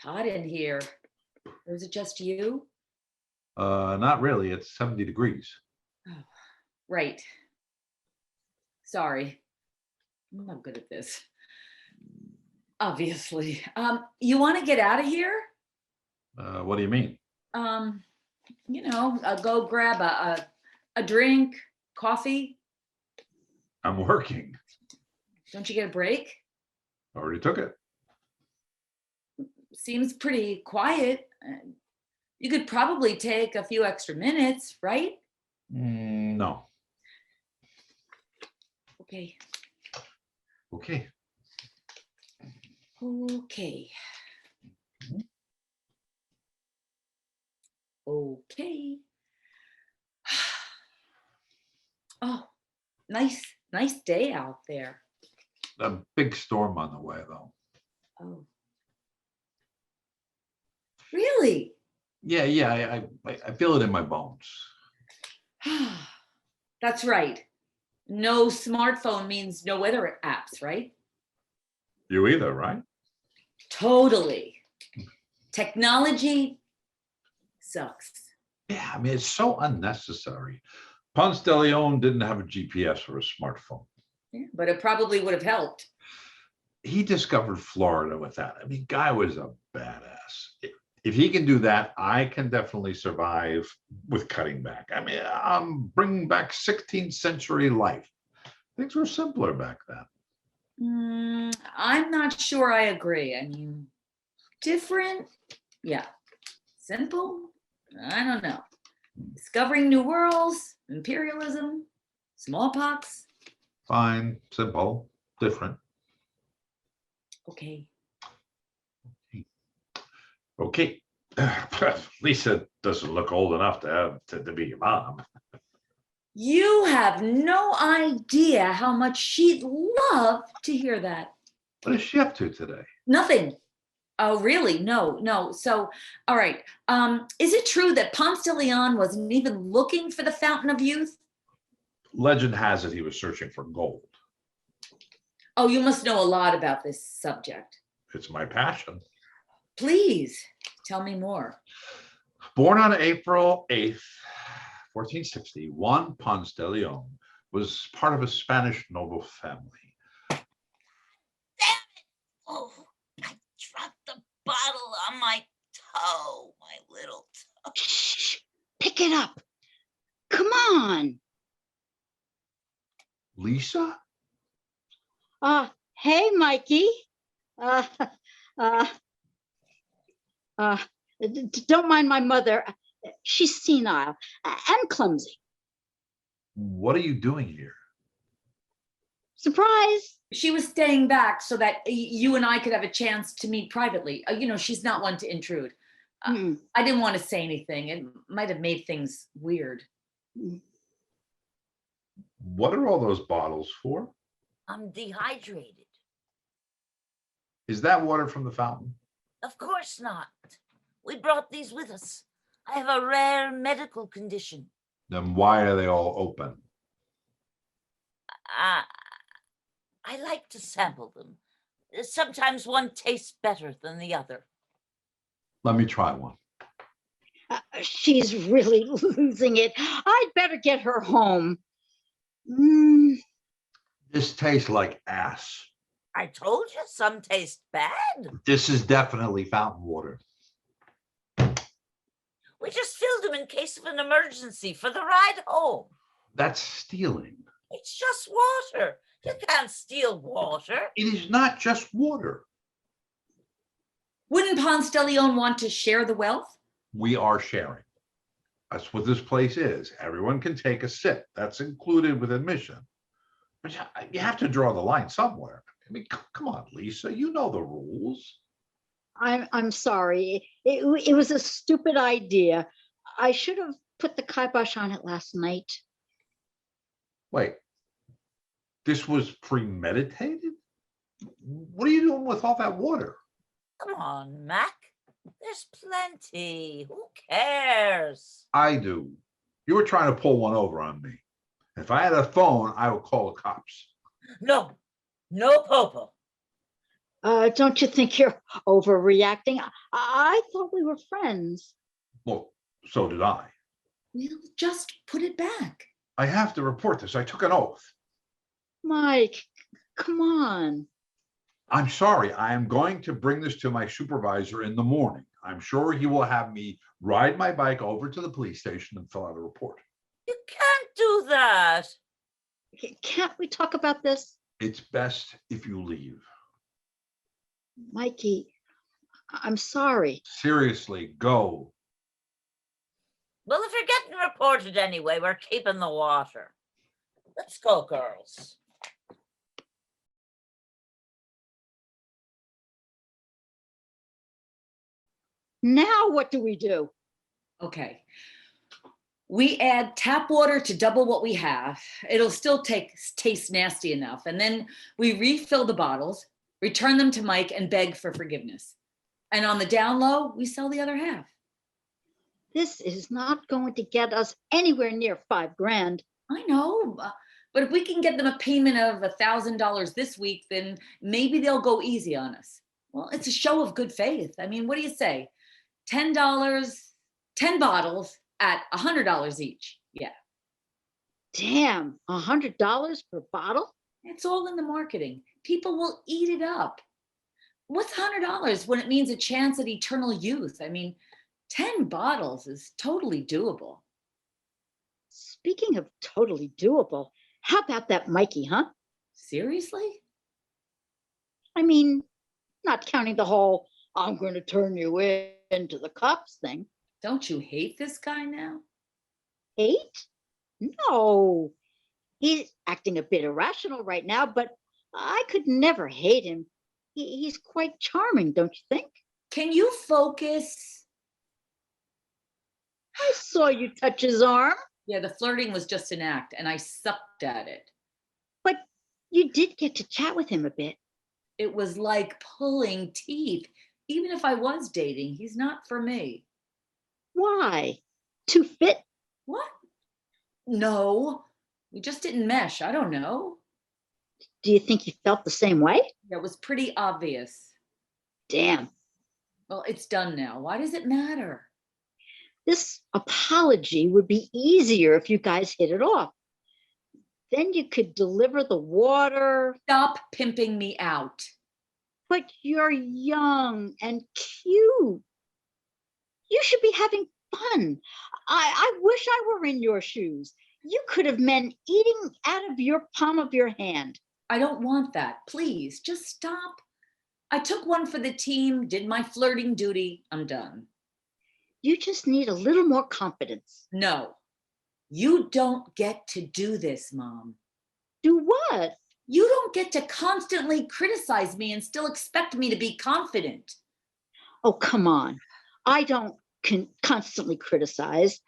hot in here. Or is it just you? Not really. It's 70 degrees. Oh, right. Sorry. I'm not good at this. Obviously. You want to get out of here? What do you mean? Go grab a drink, coffee. I'm working. Don't you get a break? Already took it. Seems pretty quiet. You could probably take a few extra minutes, right? No. Okay. Okay. Okay. Okay. Oh, nice day out there. A big storm on the way, though. Oh. Really? Yeah. I feel it in my bones. That's right. No smartphone means no weather apps, right? You either, right? Totally. Technology sucks. Yeah, I mean, it's so unnecessary. Ponce de Leon didn't have a GPS or a smartphone. Yeah, but it probably would have helped. He discovered Florida with that. I mean, guy was a badass. If he can do that, I can definitely survive with cutting back. I mean, I'm bringing back 16th century life. Things were simpler back then. I'm not sure I agree. I mean, different? Yeah. Simple? I don't know. Discovering new worlds, imperialism, smallpox. Fine, simple, different. Okay. Okay. Lisa doesn't look old enough to be your mom. You have no idea how much she'd love to hear that. What is she up to today? Nothing. Oh, really? No. So, all right. Is it true that Ponce de Leon wasn't even looking for the fountain of youth? Legend has it he was searching for gold. Oh, you must know a lot about this subject. It's my passion. Please tell me more. Born on April 8th, 1460, Juan Ponce de Leon was part of a Spanish noble family. Oh, I dropped the bottle on my toe, my little toe. Shh, pick it up. Come on. Lisa? Hey, Mikey. Don't mind my mother. She's senile and clumsy. What are you doing here? Surprise. She was staying back so that you and I could have a chance to meet privately. She's not one to intrude. I didn't want to say anything. It might have made things weird. What are all those bottles for? I'm dehydrated. Is that water from the fountain? Of course not. We brought these with us. I have a rare medical condition. Then why are they all open? I like to sample them. Sometimes one tastes better than the other. Let me try one. She's really losing it. I'd better get her home. This tastes like ass. I told you some taste bad. This is definitely fountain water. We just filled them in case of an emergency for the ride home. That's stealing. It's just water. You can't steal water. It is not just water. Wouldn't Ponce de Leon want to share the wealth? We are sharing. That's what this place is. Everyone can take a sip. That's included with admission. But you have to draw the line somewhere. I mean, come on, Lisa, you know the rules. I'm sorry. It was a stupid idea. I should have put the kibosh on it last night. Wait, this was premeditated? What are you doing with all that water? Come on, Mac. There's plenty. Who cares? I do. You were trying to pull one over on me. If I had a phone, I would call the cops. No Popo. Don't you think you're overreacting? I thought we were friends. Well, so did I. We'll just put it back. I have to report this. I took an oath. Mike, come on. I'm sorry. I am going to bring this to my supervisor in the morning. I'm sure he will have me ride my bike over to the police station and fill out a report. You can't do that. Can't we talk about this? It's best if you leave. Mikey, I'm sorry. Seriously, go. Well, if you're getting reported anyway, we're keeping the water. Let's go, girls. Now what do we do? Okay. We add tap water to double what we have. It'll still taste nasty enough. And then we refill the bottles, return them to Mike, and beg for forgiveness. And on the down low, we sell the other half. This is not going to get us anywhere near $5,000. I know, but if we can get them a payment of $1,000 this week, then maybe they'll go easy on us. Well, it's a show of good faith. I mean, what do you say? $10, 10 bottles at $100 each. Yeah. Damn, $100 per bottle? It's all in the marketing. People will eat it up. What's $100 when it means a chance at eternal youth? I mean, 10 bottles is totally doable. Speaking of totally doable, how about that Mikey, huh? Seriously? I mean, not counting the whole I'm going to turn you into the cops thing. Don't you hate this guy now? Hate? No. He's acting a bit irrational right now, but I could never hate him. He's quite charming, don't you think? Can you focus? I saw you touch his arm. Yeah, the flirting was just an act, and I sucked at it. But you did get to chat with him a bit. It was like pulling teeth. Even if I was dating, he's not for me. Why? Too fit? What? No, we just didn't mesh. I don't know. Do you think you felt the same way? That was pretty obvious. Damn. Well, it's done now. Why does it matter? This apology would be easier if you guys hit it off. Then you could deliver the water. Stop pimping me out. But you're young and cute. You should be having fun. I wish I were in your shoes. You could have men eating out of your palm of your hand. I don't want that. Please, just stop. I took one for the team, did my flirting duty. I'm done. You just need a little more confidence. No, you don't get to do this, Mom. Do what? You don't get to constantly criticize me and still expect me to be confident. Oh, come on. I don't constantly criticize.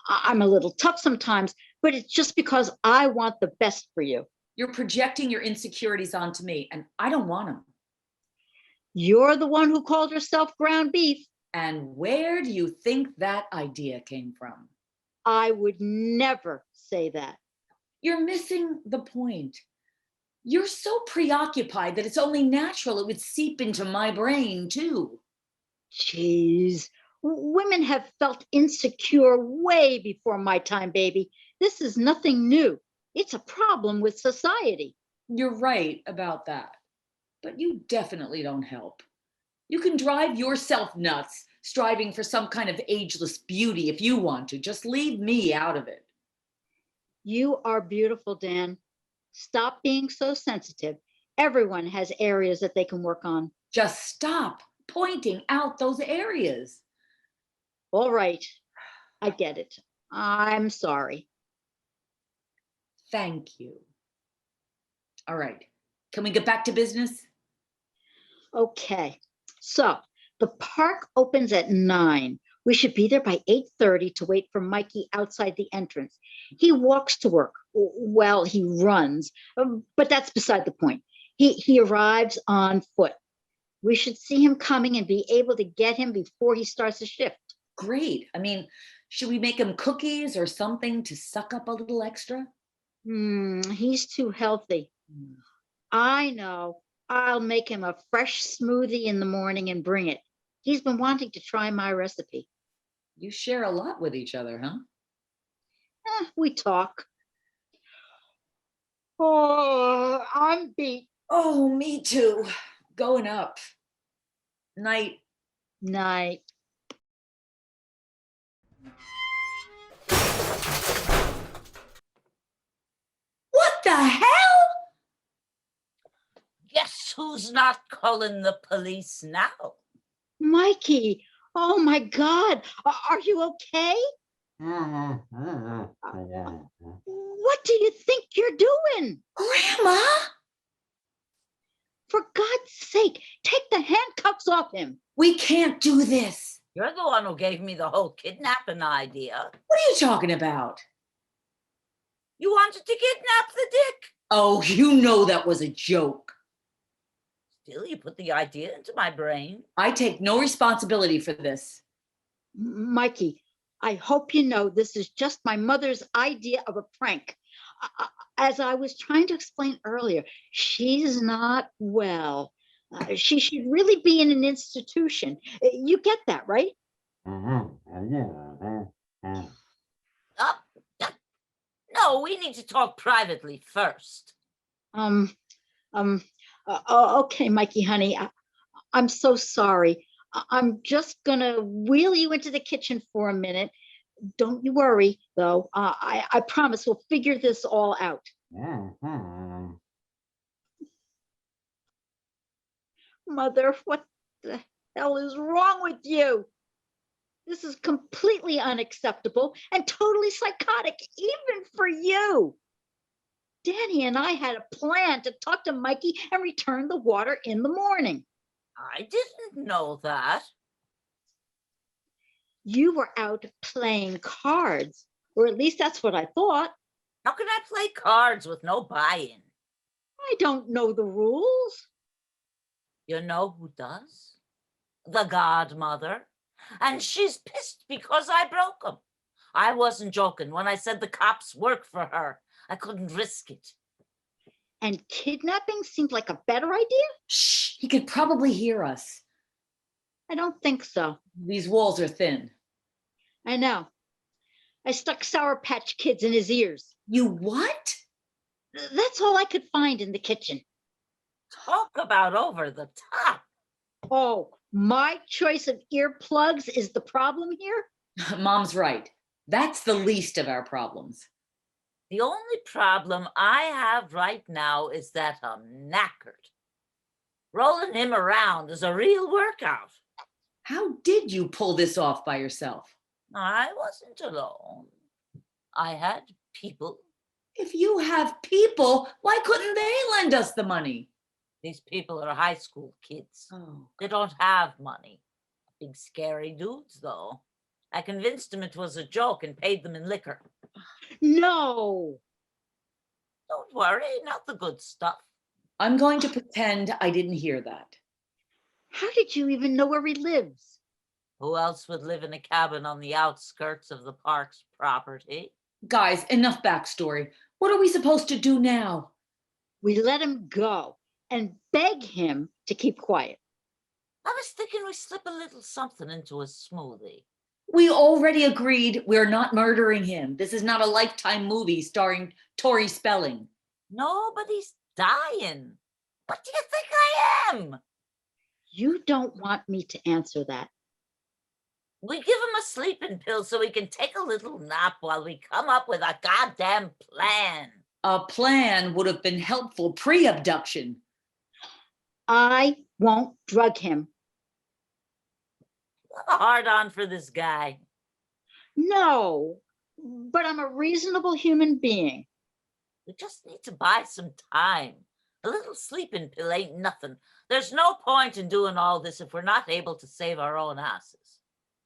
I'm a little tough sometimes, but it's just because I want the best for you. You're projecting your insecurities onto me, and I don't want them. You're the one who called yourself ground beef. And where do you think that idea came from? I would never say that. You're missing the point. You're so preoccupied that it's only natural it would seep into my brain too. Jeez, women have felt insecure way before my time, baby. This is nothing new. It's a problem with society. You're right about that, but you definitely don't help. You can drive yourself nuts striving for some kind of ageless beauty if you want to. Just leave me out of it. You are beautiful, Dan. Stop being so sensitive. Everyone has areas that they can work on. Just stop pointing out those areas. All right, I get it. I'm sorry. Thank you. All right, can we get back to business? Okay, so the park opens at 9. We should be there by 8:30 to wait for Mikey outside the entrance. He walks to work. Well, he runs, but that's beside the point. He arrives on foot. We should see him coming and be able to get him before he starts the shift. Great. I mean, should we make him cookies or something to suck up a little extra? He's too healthy. I know. I'll make him a fresh smoothie in the morning and bring it. He's been wanting to try my recipe. You share a lot with each other, huh? We talk. Oh, I'm beat. Oh, me too. Going up. Night. Night. What the hell? Guess who's not calling the police now? Mikey, oh my God, are you okay? What do you think you're doing? Grandma? For God's sake, take the handcuffs off him. We can't do this. You're the one who gave me the whole kidnapping idea. What are you talking about? You wanted to kidnap the dick. Oh, you know that was a joke. Still, you put the idea into my brain. I take no responsibility for this. Mikey, I hope you know this is just my mother's idea of a prank. As I was trying to explain earlier, she's not well. She should really be in an institution. You get that, right? No, we need to talk privately first. Okay, Mikey, honey, I'm so sorry. I'm just gonna wheel you into the kitchen for a minute. Don't you worry, though. I promise we'll figure this all out. Mother, what the hell is wrong with you? This is completely unacceptable and totally psychotic, even for you. Danny and I had a plan to talk to Mikey and return the water in the morning. I didn't know that. You were out playing cards, or at least that's what I thought. How can I play cards with no buy-in? I don't know the rules. You know who does? The godmother. And she's pissed because I broke them. I wasn't joking when I said the cops work for her. I couldn't risk it. And kidnapping seemed like a better idea? Shh, he could probably hear us. I don't think so. These walls are thin. I know. I stuck Sour Patch Kids in his ears. You what? That's all I could find in the kitchen. Talk about over the top. Oh, my choice of earplugs is the problem here? Mom's right. That's the least of our problems. The only problem I have right now is that I'm knackered. Rolling him around is a real workout. How did you pull this off by yourself? I wasn't alone. I had people. If you have people, why couldn't they lend us the money? These people are high school kids. Oh, They don't have money. Big scary dudes, though. I convinced them it was a joke and paid them in liquor. No. Don't worry, not the good stuff. I'm going to pretend I didn't hear that. How did you even know where he lives? Who else would live in a cabin on the outskirts of the park's property? Guys, enough backstory. What are we supposed to do now? We let him go and beg him to keep quiet. I was thinking we slip a little something into a smoothie. We already agreed we're not murdering him. This is not a Lifetime movie starring Tori Spelling. Nobody's dying. What do you think I am? You don't want me to answer that. We give him a sleeping pill so he can take a little nap while we come up with a goddamn plan. A plan would have been helpful pre-abduction. I won't drug him. What a hard on for this guy. No, but I'm a reasonable human being. We just need to buy some time. A little sleeping pill ain't nothing. There's no point in doing all this if we're not able to save our own asses.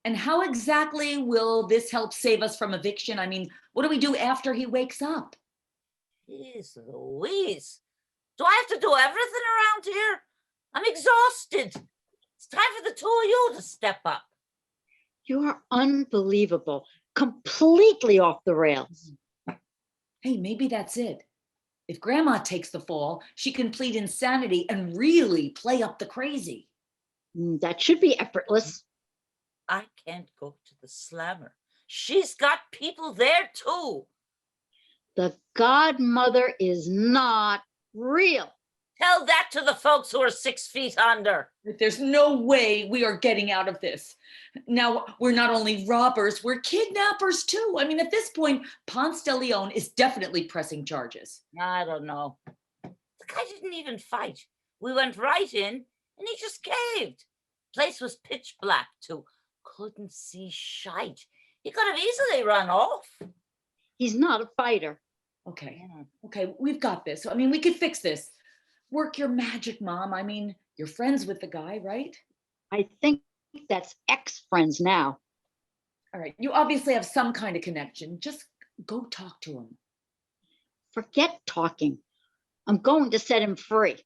And how exactly will this help save us from eviction? I mean, what do we do after he wakes up? Jeez Louise. Do I have to do everything around here? I'm exhausted. It's time for the two of you to step up. You're unbelievable, completely off the rails. Hey, maybe that's it. If Grandma takes the fall, she can plead insanity and really play up the crazy. That should be effortless. I can't go to the slammer. She's got people there too. The godmother is not real. Tell that to the folks who are 6 feet under. There's no way we are getting out of this. Now, we're not only robbers, we're kidnappers too. I mean, at this point, Ponce de Leon is definitely pressing charges. I don't know. The guy didn't even fight. We went right in and he just caved. Place was pitch black too. Couldn't see shite. He could have easily run off. He's not a fighter. Okay, we've got this. I mean, we could fix this. Work your magic, Mom. I mean, you're friends with the guy, right? I think that's ex-friends now. All right, you obviously have some kind of connection. Just go talk to him. Forget talking. I'm going to set him free.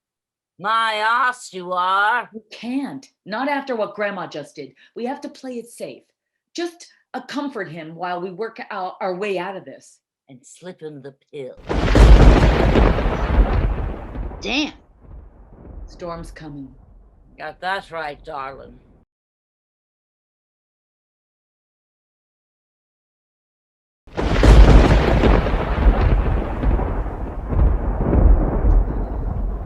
My ass, you are. You can't. Not after what Grandma just did. We have to play it safe. Just comfort him while we work out our way out of this. And slip him the pill. Damn. Storm's coming. Got that right, darling.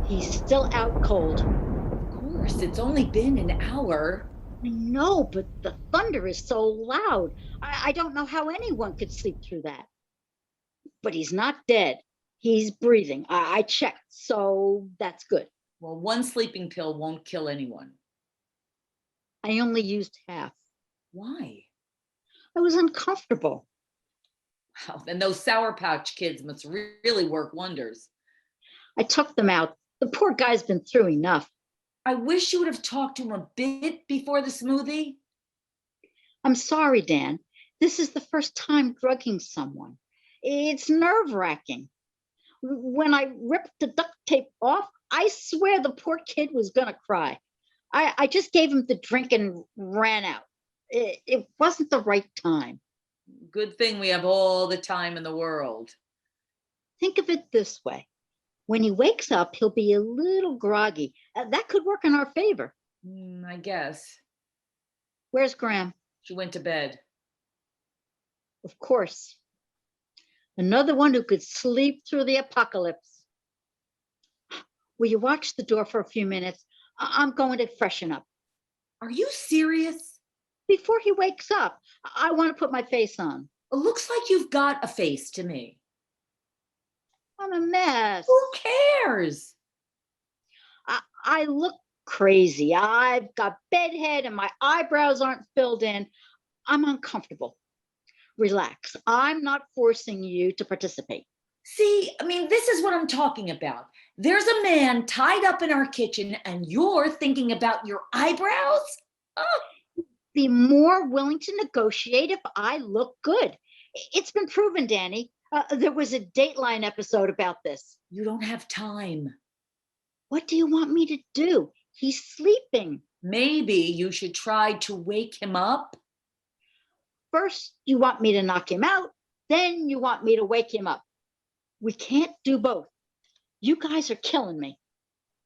He's still out cold. Of course, it's only been an hour. I know, but the thunder is so loud. I don't know how anyone could sleep through that. But he's not dead. He's breathing. I checked, so that's good. Well, one sleeping pill won't kill anyone. I only used half. Why? I was uncomfortable. Wow, then those Sour Pouch kids must really work wonders. I took them out. The poor guy's been through enough. I wish you would have talked to him a bit before the smoothie. I'm sorry, Dan. This is the first time drugging someone. It's nerve-wracking. When I ripped the duct tape off, I swear the poor kid was gonna cry. I just gave him the drink and ran out. It wasn't the right time. Good thing we have all the time in the world. Think of it this way. When he wakes up, he'll be a little groggy. That could work in our favor. I guess. Where's Graham? She went to bed. Of course. Another one who could sleep through the apocalypse. Will you watch the door for a few minutes? I'm going to freshen up. Are you serious? Before he wakes up, I want to put my face on. It looks like you've got a face to me. I'm a mess. Who cares? I look crazy. I've got bedhead and my eyebrows aren't filled in. I'm uncomfortable. Relax. I'm not forcing you to participate. See, I mean, this is what I'm talking about. There's a man tied up in our kitchen and you're thinking about your eyebrows? Oh. Be more willing to negotiate if I look good. It's been proven, Danny. There was a Dateline episode about this. You don't have time. What do you want me to do? He's sleeping. Maybe you should try to wake him up. First, you want me to knock him out. Then you want me to wake him up. We can't do both. You guys are killing me.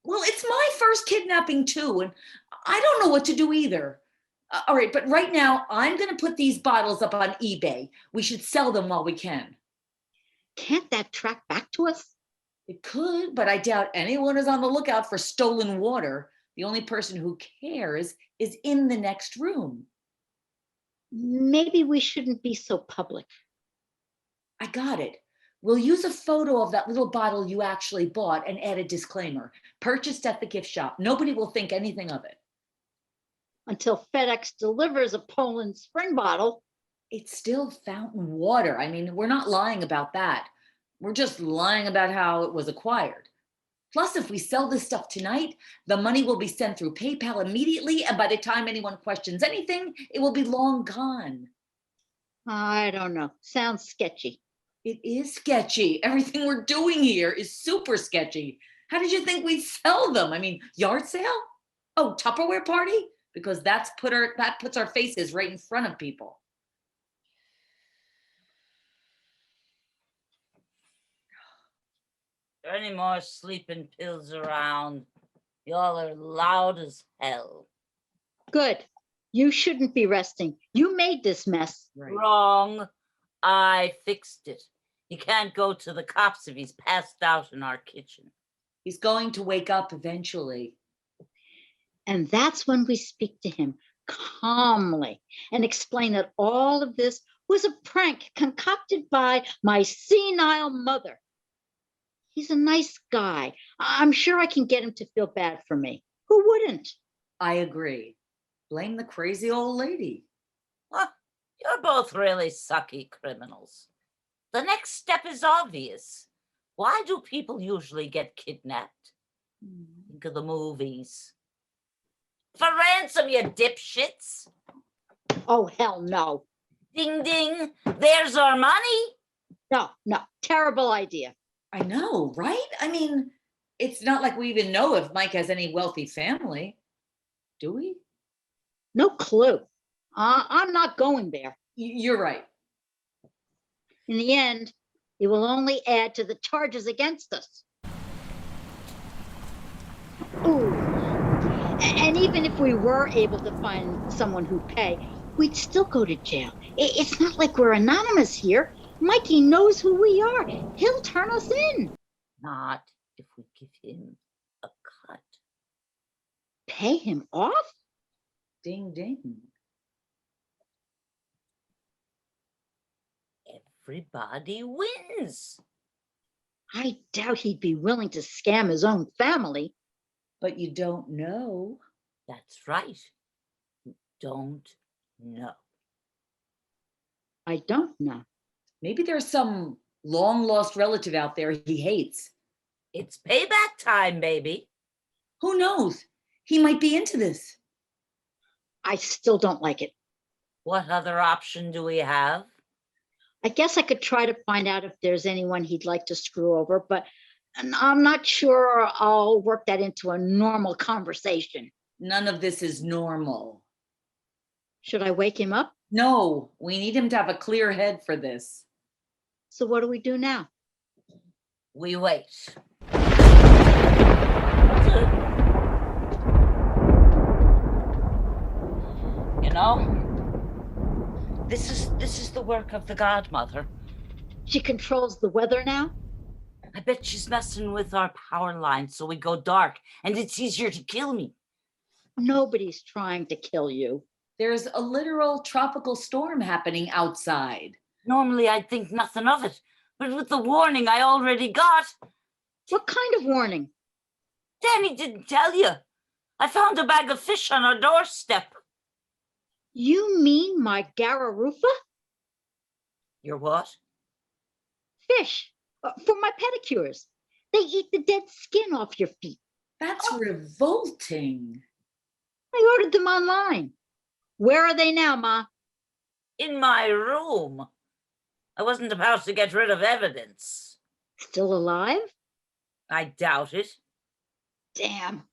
Well, it's my first kidnapping too, and I don't know what to do either. All right, but right now, I'm going to put these bottles up on eBay. We should sell them while we can. Can't that track back to us? It could, but I doubt anyone is on the lookout for stolen water. The only person who cares is in the next room. Maybe we shouldn't be so public. I got it. We'll use a photo of that little bottle you actually bought and add a disclaimer. Purchased at the gift shop. Nobody will think anything of it. Until FedEx delivers a Poland Spring bottle. It's still fountain water. I mean, we're not lying about that. We're just lying about how it was acquired. Plus, if we sell this stuff tonight, the money will be sent through PayPal immediately, and by the time anyone questions anything, it will be long gone. I don't know. Sounds sketchy. It is sketchy. Everything we're doing here is super sketchy. How did you think we'd sell them? I mean, yard sale? Oh, Tupperware party? Because that puts our faces right in front of people. There any more sleeping pills around? Y'all are loud as hell. Good. You shouldn't be resting. You made this mess. Right. Wrong. I fixed it. He can't go to the cops if he's passed out in our kitchen. He's going to wake up eventually. And that's when we speak to him calmly and explain that all of this was a prank concocted by my senile mother. He's a nice guy. I'm sure I can get him to feel bad for me. Who wouldn't? I agree. Blame the crazy old lady. Well, you're both really sucky criminals. The next step is obvious. Why do people usually get kidnapped? Think of the movies. For ransom, you dipshits. Oh, hell no. Ding, ding. There's our money. No, terrible idea. I know, right? I mean, it's not like we even know if Mike has any wealthy family. Do we? No clue. I'm not going there. You're right. In the end, it will only add to the charges against us. Ooh. And even if we were able to find someone who'd pay, we'd still go to jail. It's not like we're anonymous here. Mikey knows who we are. He'll turn us in. Not if we give him a cut. Pay him off? Ding, ding. Everybody wins. I doubt he'd be willing to scam his own family. But you don't know. That's right. You don't know. I don't know. Maybe there's some long lost relative out there he hates. It's payback time, baby. Who knows? He might be into this. I still don't like it. What other option do we have? I guess I could try to find out if there's anyone he'd like to screw over, but I'm not sure I'll work that into a normal conversation. None of this is normal. Should I wake him up? No, we need him to have a clear head for this. So what do we do now? We wait. You know, this is the work of the godmother. She controls the weather now? I bet she's messing with our power lines so we go dark and it's easier to kill me. Nobody's trying to kill you. There's a literal tropical storm happening outside. Normally I'd think nothing of it, but with the warning I already got. What kind of warning? Danny didn't tell you. I found a bag of fish on our doorstep. You mean my Gararufa? Your what? Fish. For my pedicures. They eat the dead skin off your feet. That's revolting. I ordered them online. Where are they now, Ma? In my room. I wasn't about to get rid of evidence. Still alive? I doubt it. Damn,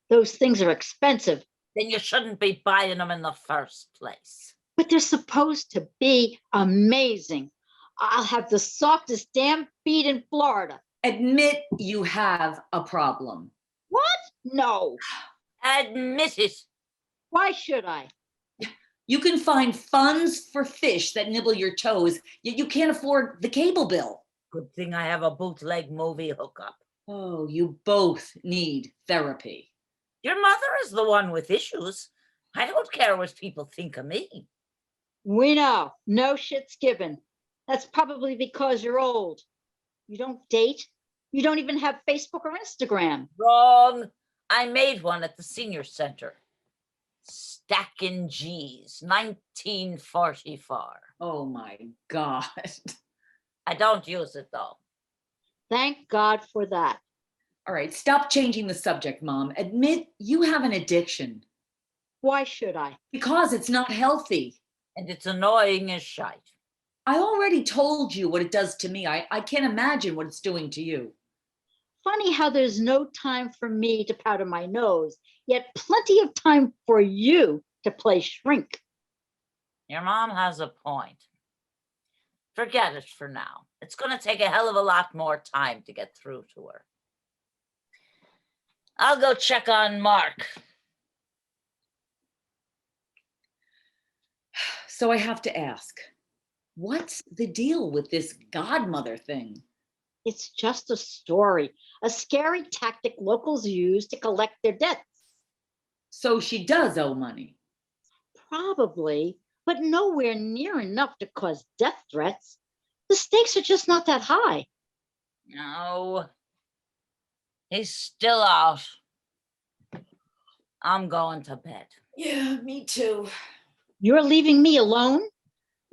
those things are expensive. Then you shouldn't be buying them in the first place. But they're supposed to be amazing. I'll have the softest damn feet in Florida. Admit you have a problem. What? No. Admit it. Why should I? You can find funds for fish that nibble your toes, yet you can't afford the cable bill. Good thing I have a bootleg movie hookup. Oh, you both need therapy. Your mother is the one with issues. I don't care what people think of me. We know. No shit's given. That's probably because you're old. You don't date. You don't even have Facebook or Instagram. Wrong. I made one at the senior center. Stacking G's, 1944. Oh my God. I don't use it though. Thank God for that. All right, stop changing the subject, Mom. Admit you have an addiction. Why should I? Because it's not healthy. And it's annoying as shite. I already told you what it does to me. I can't imagine what it's doing to you. Funny how there's no time for me to powder my nose, yet plenty of time for you to play shrink. Your mom has a point. Forget it for now. It's going to take a hell of a lot more time to get through to her. I'll go check on Mark. So I have to ask, what's the deal with this godmother thing? It's just a story, a scary tactic locals use to collect their debts. So she does owe money. Probably, but nowhere near enough to cause death threats. The stakes are just not that high. No, he's still out. I'm going to bed. Yeah, me too. You're leaving me alone?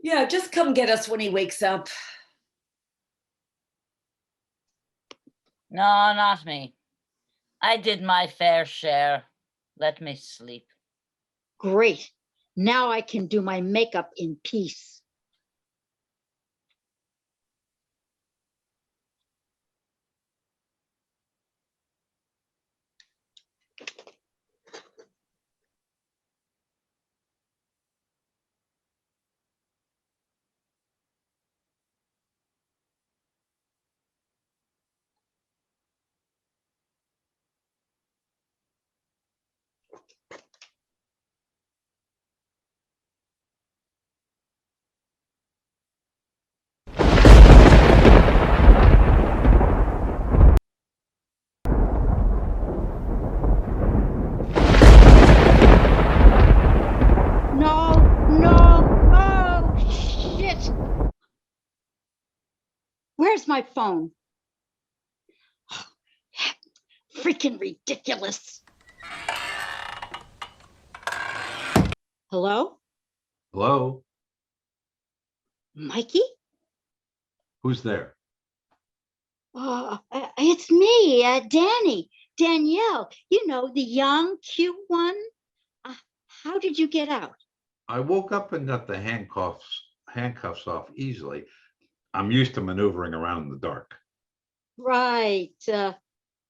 Yeah, just come get us when he wakes up. No, not me. I did my fair share. Let me sleep. Great. Now I can do my makeup in peace. No, oh shit. Where's my phone? Freaking ridiculous. Hello? Hello? Mikey? Who's there? It's me, Danielle. You know, the young, cute one. How did you get out? I woke up and got the handcuffs off easily. I'm used to maneuvering around in the dark. Right.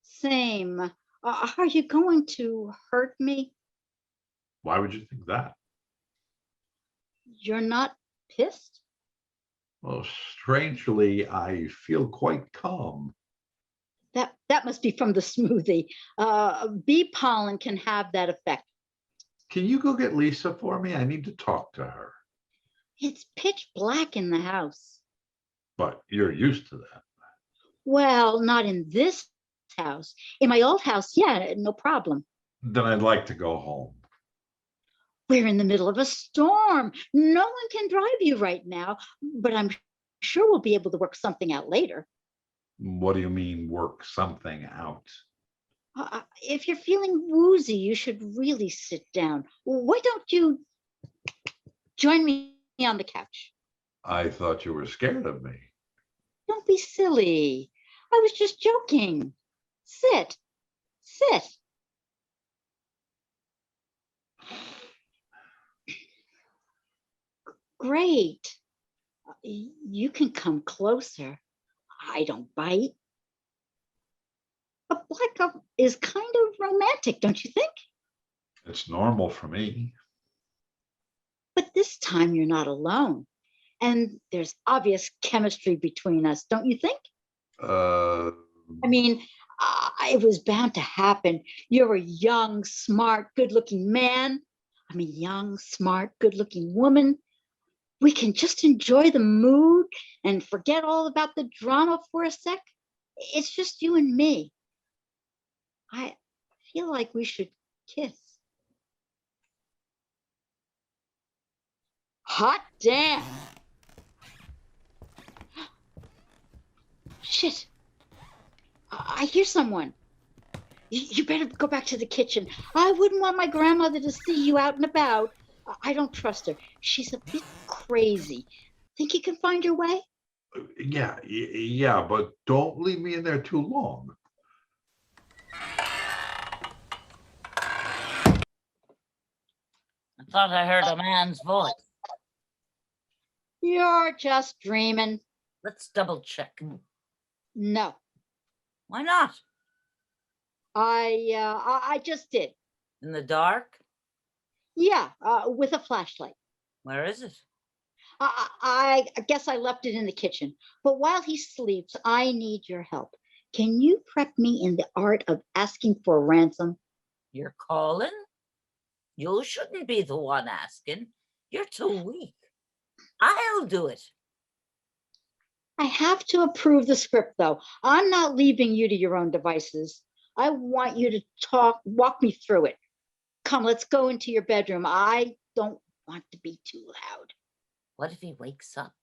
Same. Are you going to hurt me? Why would you think that? You're not pissed? Well, strangely, I feel quite calm. That must be from the smoothie. Bee pollen can have that effect. Can you go get Lisa for me? I need to talk to her. It's pitch black in the house. But you're used to that. Well, not in this house. In my old house, yeah, no problem. Then I'd like to go home. We're in the middle of a storm. No one can drive you right now, but I'm sure we'll be able to work something out later. What do you mean, work something out? If you're feeling woozy, you should really sit down. Why don't you join me on the couch? I thought you were scared of me. Don't be silly. I was just joking. Sit. Great. You can come closer. I don't bite. A blackout is kind of romantic, don't you think? It's normal for me. But this time you're not alone. And there's obvious chemistry between us, don't you think? I mean, it was bound to happen. You're a young, smart, good-looking man. I'm a young, smart, good-looking woman. We can just enjoy the mood and forget all about the drama for a sec. It's just you and me. I feel like we should kiss. Hot damn. Shit. I hear someone. You better go back to the kitchen. I wouldn't want my grandmother to see you out and about. I don't trust her. She's a bit crazy. Think you can find your way? Yeah, but don't leave me in there too long. I thought I heard a man's voice. You're just dreaming. Let's double check. No, Why not? I just did. In the dark? Yeah, with a flashlight. Where is it? I guess I left it in the kitchen. But while he sleeps, I need your help. Can you prep me in the art of asking for a ransom? You're calling? You shouldn't be the one asking. You're too weak. I'll do it. I have to approve the script, though. I'm not leaving you to your own devices. I want you to walk me through it. Come, let's go into your bedroom. I don't want to be too loud. What if he wakes up?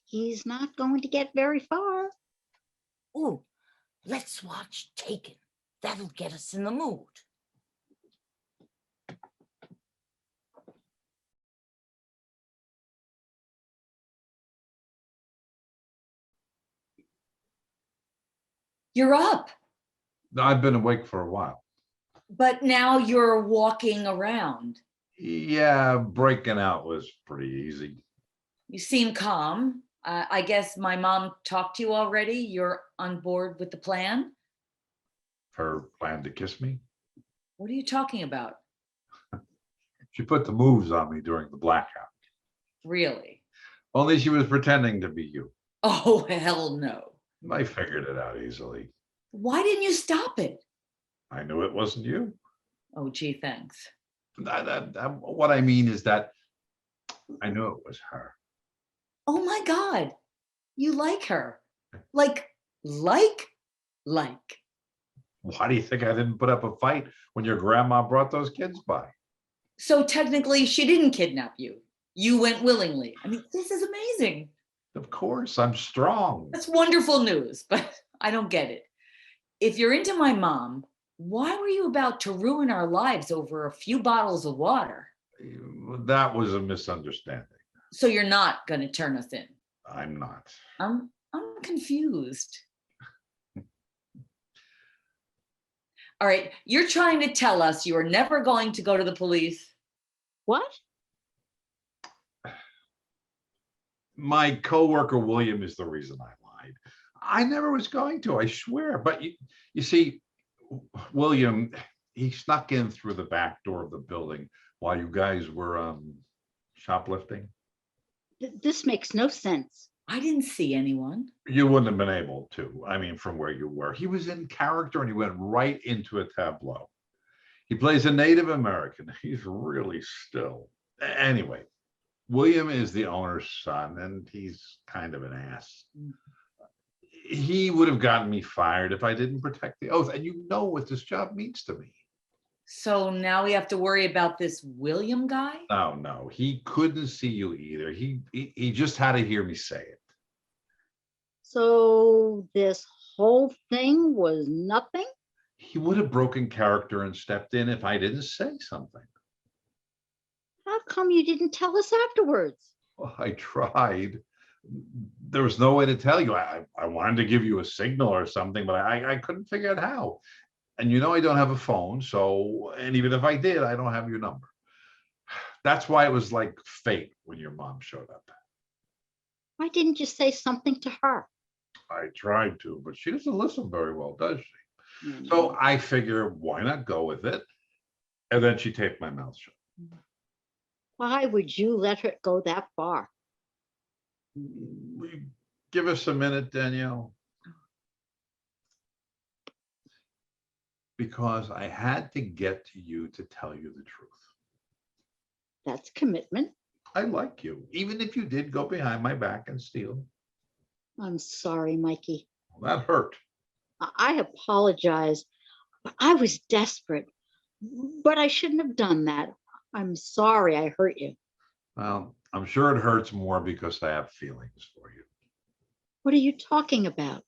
He's not going to get very far. Ooh, let's watch Taken. That'll get us in the mood. You're up, I've been awake for a while. but now you're walking around. Yeah, breaking out was pretty easy. You seem calm. I guess my mom talked to you already. You're on board with the plan. Her plan to kiss me. What are you talking about? She put the moves on me during the blackout. Really? Only she was pretending to be you. Oh, hell no. I figured it out easily. Why didn't you stop it? I knew it wasn't you. Oh, gee, thanks. What I mean is that I knew it was her. Oh my God. You like her. Like. Why do you think I didn't put up a fight when your grandma brought those kids by? So technically she didn't kidnap you. You went willingly. I mean, this is amazing. Of course, I'm strong. That's wonderful news, but I don't get it. If you're into my mom, why were you about to ruin our lives over a few bottles of water? That was a misunderstanding. So you're not going to turn us in? I'm not. I'm confused. All right, you're trying to tell us you are never going to go to the police? What? My coworker William is the reason I lied. I never was going to, I swear. But you see, William, he snuck in through the back door of the building while you guys were shoplifting. This makes no sense. I didn't see anyone. You wouldn't have been able to. I mean, from where you were. He was in character and he went right into a tableau. He plays a Native American. He's really still. Anyway, William is the owner's son and he's kind of an ass. He would have gotten me fired if I didn't protect the oath. And you know what this job means to me. So now we have to worry about this William guy? No, he couldn't see you either. He just had to hear me say it. So this whole thing was nothing? He would have broken character and stepped in if I didn't say something. How come you didn't tell us afterwards? Well, I tried. There was no way to tell you. I wanted to give you a signal or something, but I couldn't figure out how. And you know I don't have a phone, so, and even if I did, I don't have your number. That's why it was like fate when your mom showed up. Why didn't you say something to her? I tried to, but she doesn't listen very well, does she? So I figure, why not go with it? And then she taped my mouth shut. Why would you let her go that far? Give us a minute, Danielle. Because I had to get to you to tell you the truth. That's commitment. I like you, even if you did go behind my back and steal. I'm sorry, Mikey. Well, that hurt. I apologize. I was desperate, but I shouldn't have done that. I'm sorry I hurt you. Well, I'm sure it hurts more because I have feelings for you. What are you talking about?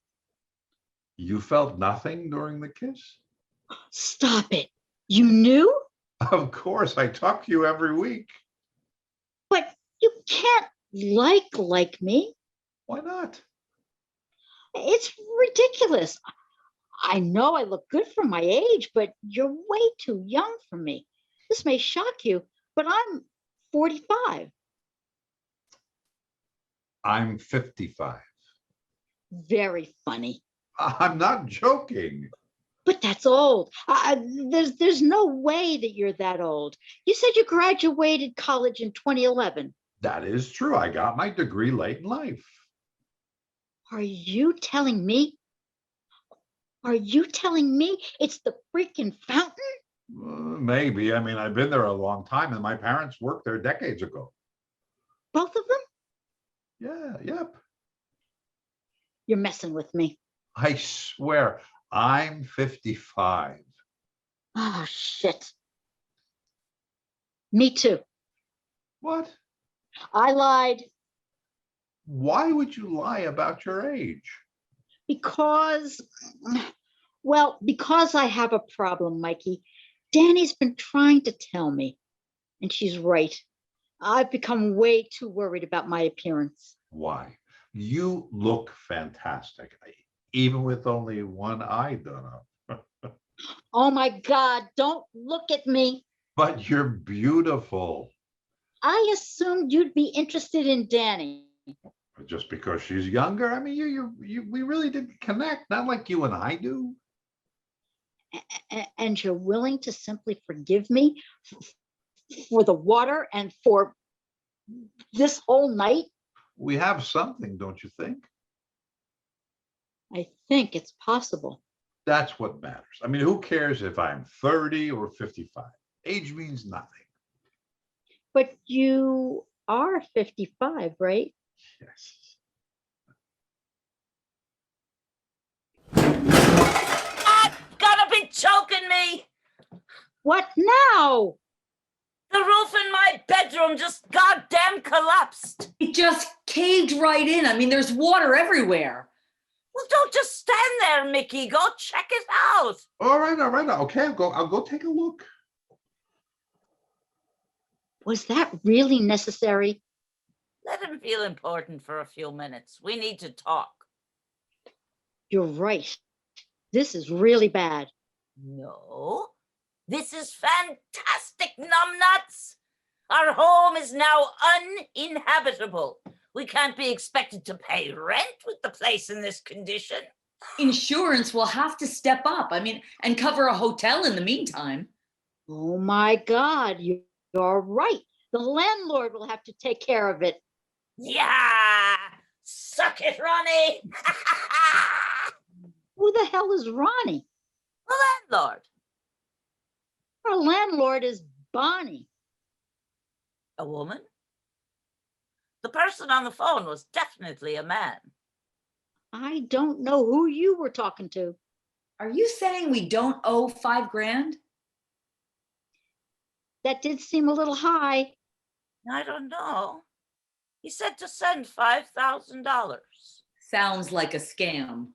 You felt nothing during the kiss? Stop it. You knew? Of course, I talk to you every week. But you can't like me. Why not? It's ridiculous. I know I look good for my age, but you're way too young for me. This may shock you, but I'm 45. I'm 55. Very funny. I'm not joking. But that's old. There's no way that you're that old. You said you graduated college in 2011. That is true. I got my degree late in life. Are you telling me? Are you telling me it's the freaking fountain? Maybe. I mean, I've been there a long time and my parents worked there decades ago. Both of them? Yeah, yep. You're messing with me. I swear, I'm 55. Oh, shit. Me too. What? I lied Why would you lie about your age? because, well, because I have a problem, Mikey. Danny's been trying to tell me, and she's right. I've become way too worried about my appearance. Why? You look fantastic, even with only one eye done up. Oh my God, don't look at me. But you're beautiful. I assumed you'd be interested in Danny. Just because she's younger, I mean, we really didn't connect. Not like you and I do. And you're willing to simply forgive me for the water and for this whole night? We have something, don't you think? I think it's possible. That's what matters. I mean, who cares if I'm 30 or 55? Age means nothing. But you are 55, right? Yes. Ah, gotta be choking me. What now? The roof in my bedroom just goddamn collapsed. It just caved right in. I mean, there's water everywhere. Well, don't just stand there, Mickey. Go check it out. All right, all right. Okay, I'll go take a look. Was that really necessary? Let him feel important for a few minutes. We need to talk. You're right. This is really bad. No, this is fantastic, numbnuts. Our home is now uninhabitable. We can't be expected to pay rent with the place in this condition. Insurance will have to step up. I mean, and cover a hotel in the meantime. Oh my God, you're right. The landlord will have to take care of it. Yeah, suck it, Ronnie. Who the hell is Ronnie? The landlord. Our landlord is Bonnie. A woman? The person on the phone was definitely a man. I don't know who you were talking to. Are you saying we don't owe $5,000? That did seem a little high. I don't know. He said to send $5,000. Sounds like a scam.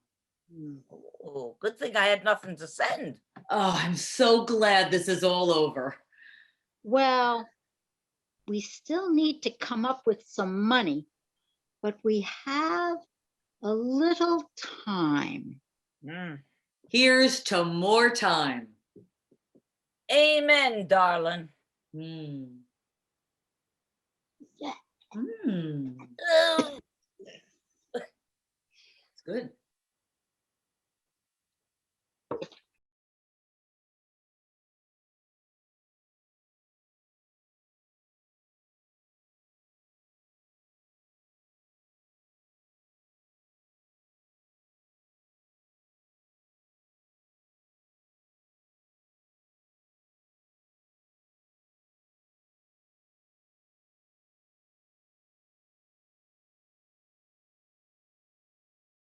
Oh, good thing I had nothing to send. Oh, I'm so glad this is all over. Well, we still need to come up with some money, but we have a little time. Here's to more time. Amen, darling. Mm. Yeah. Mm. Oh,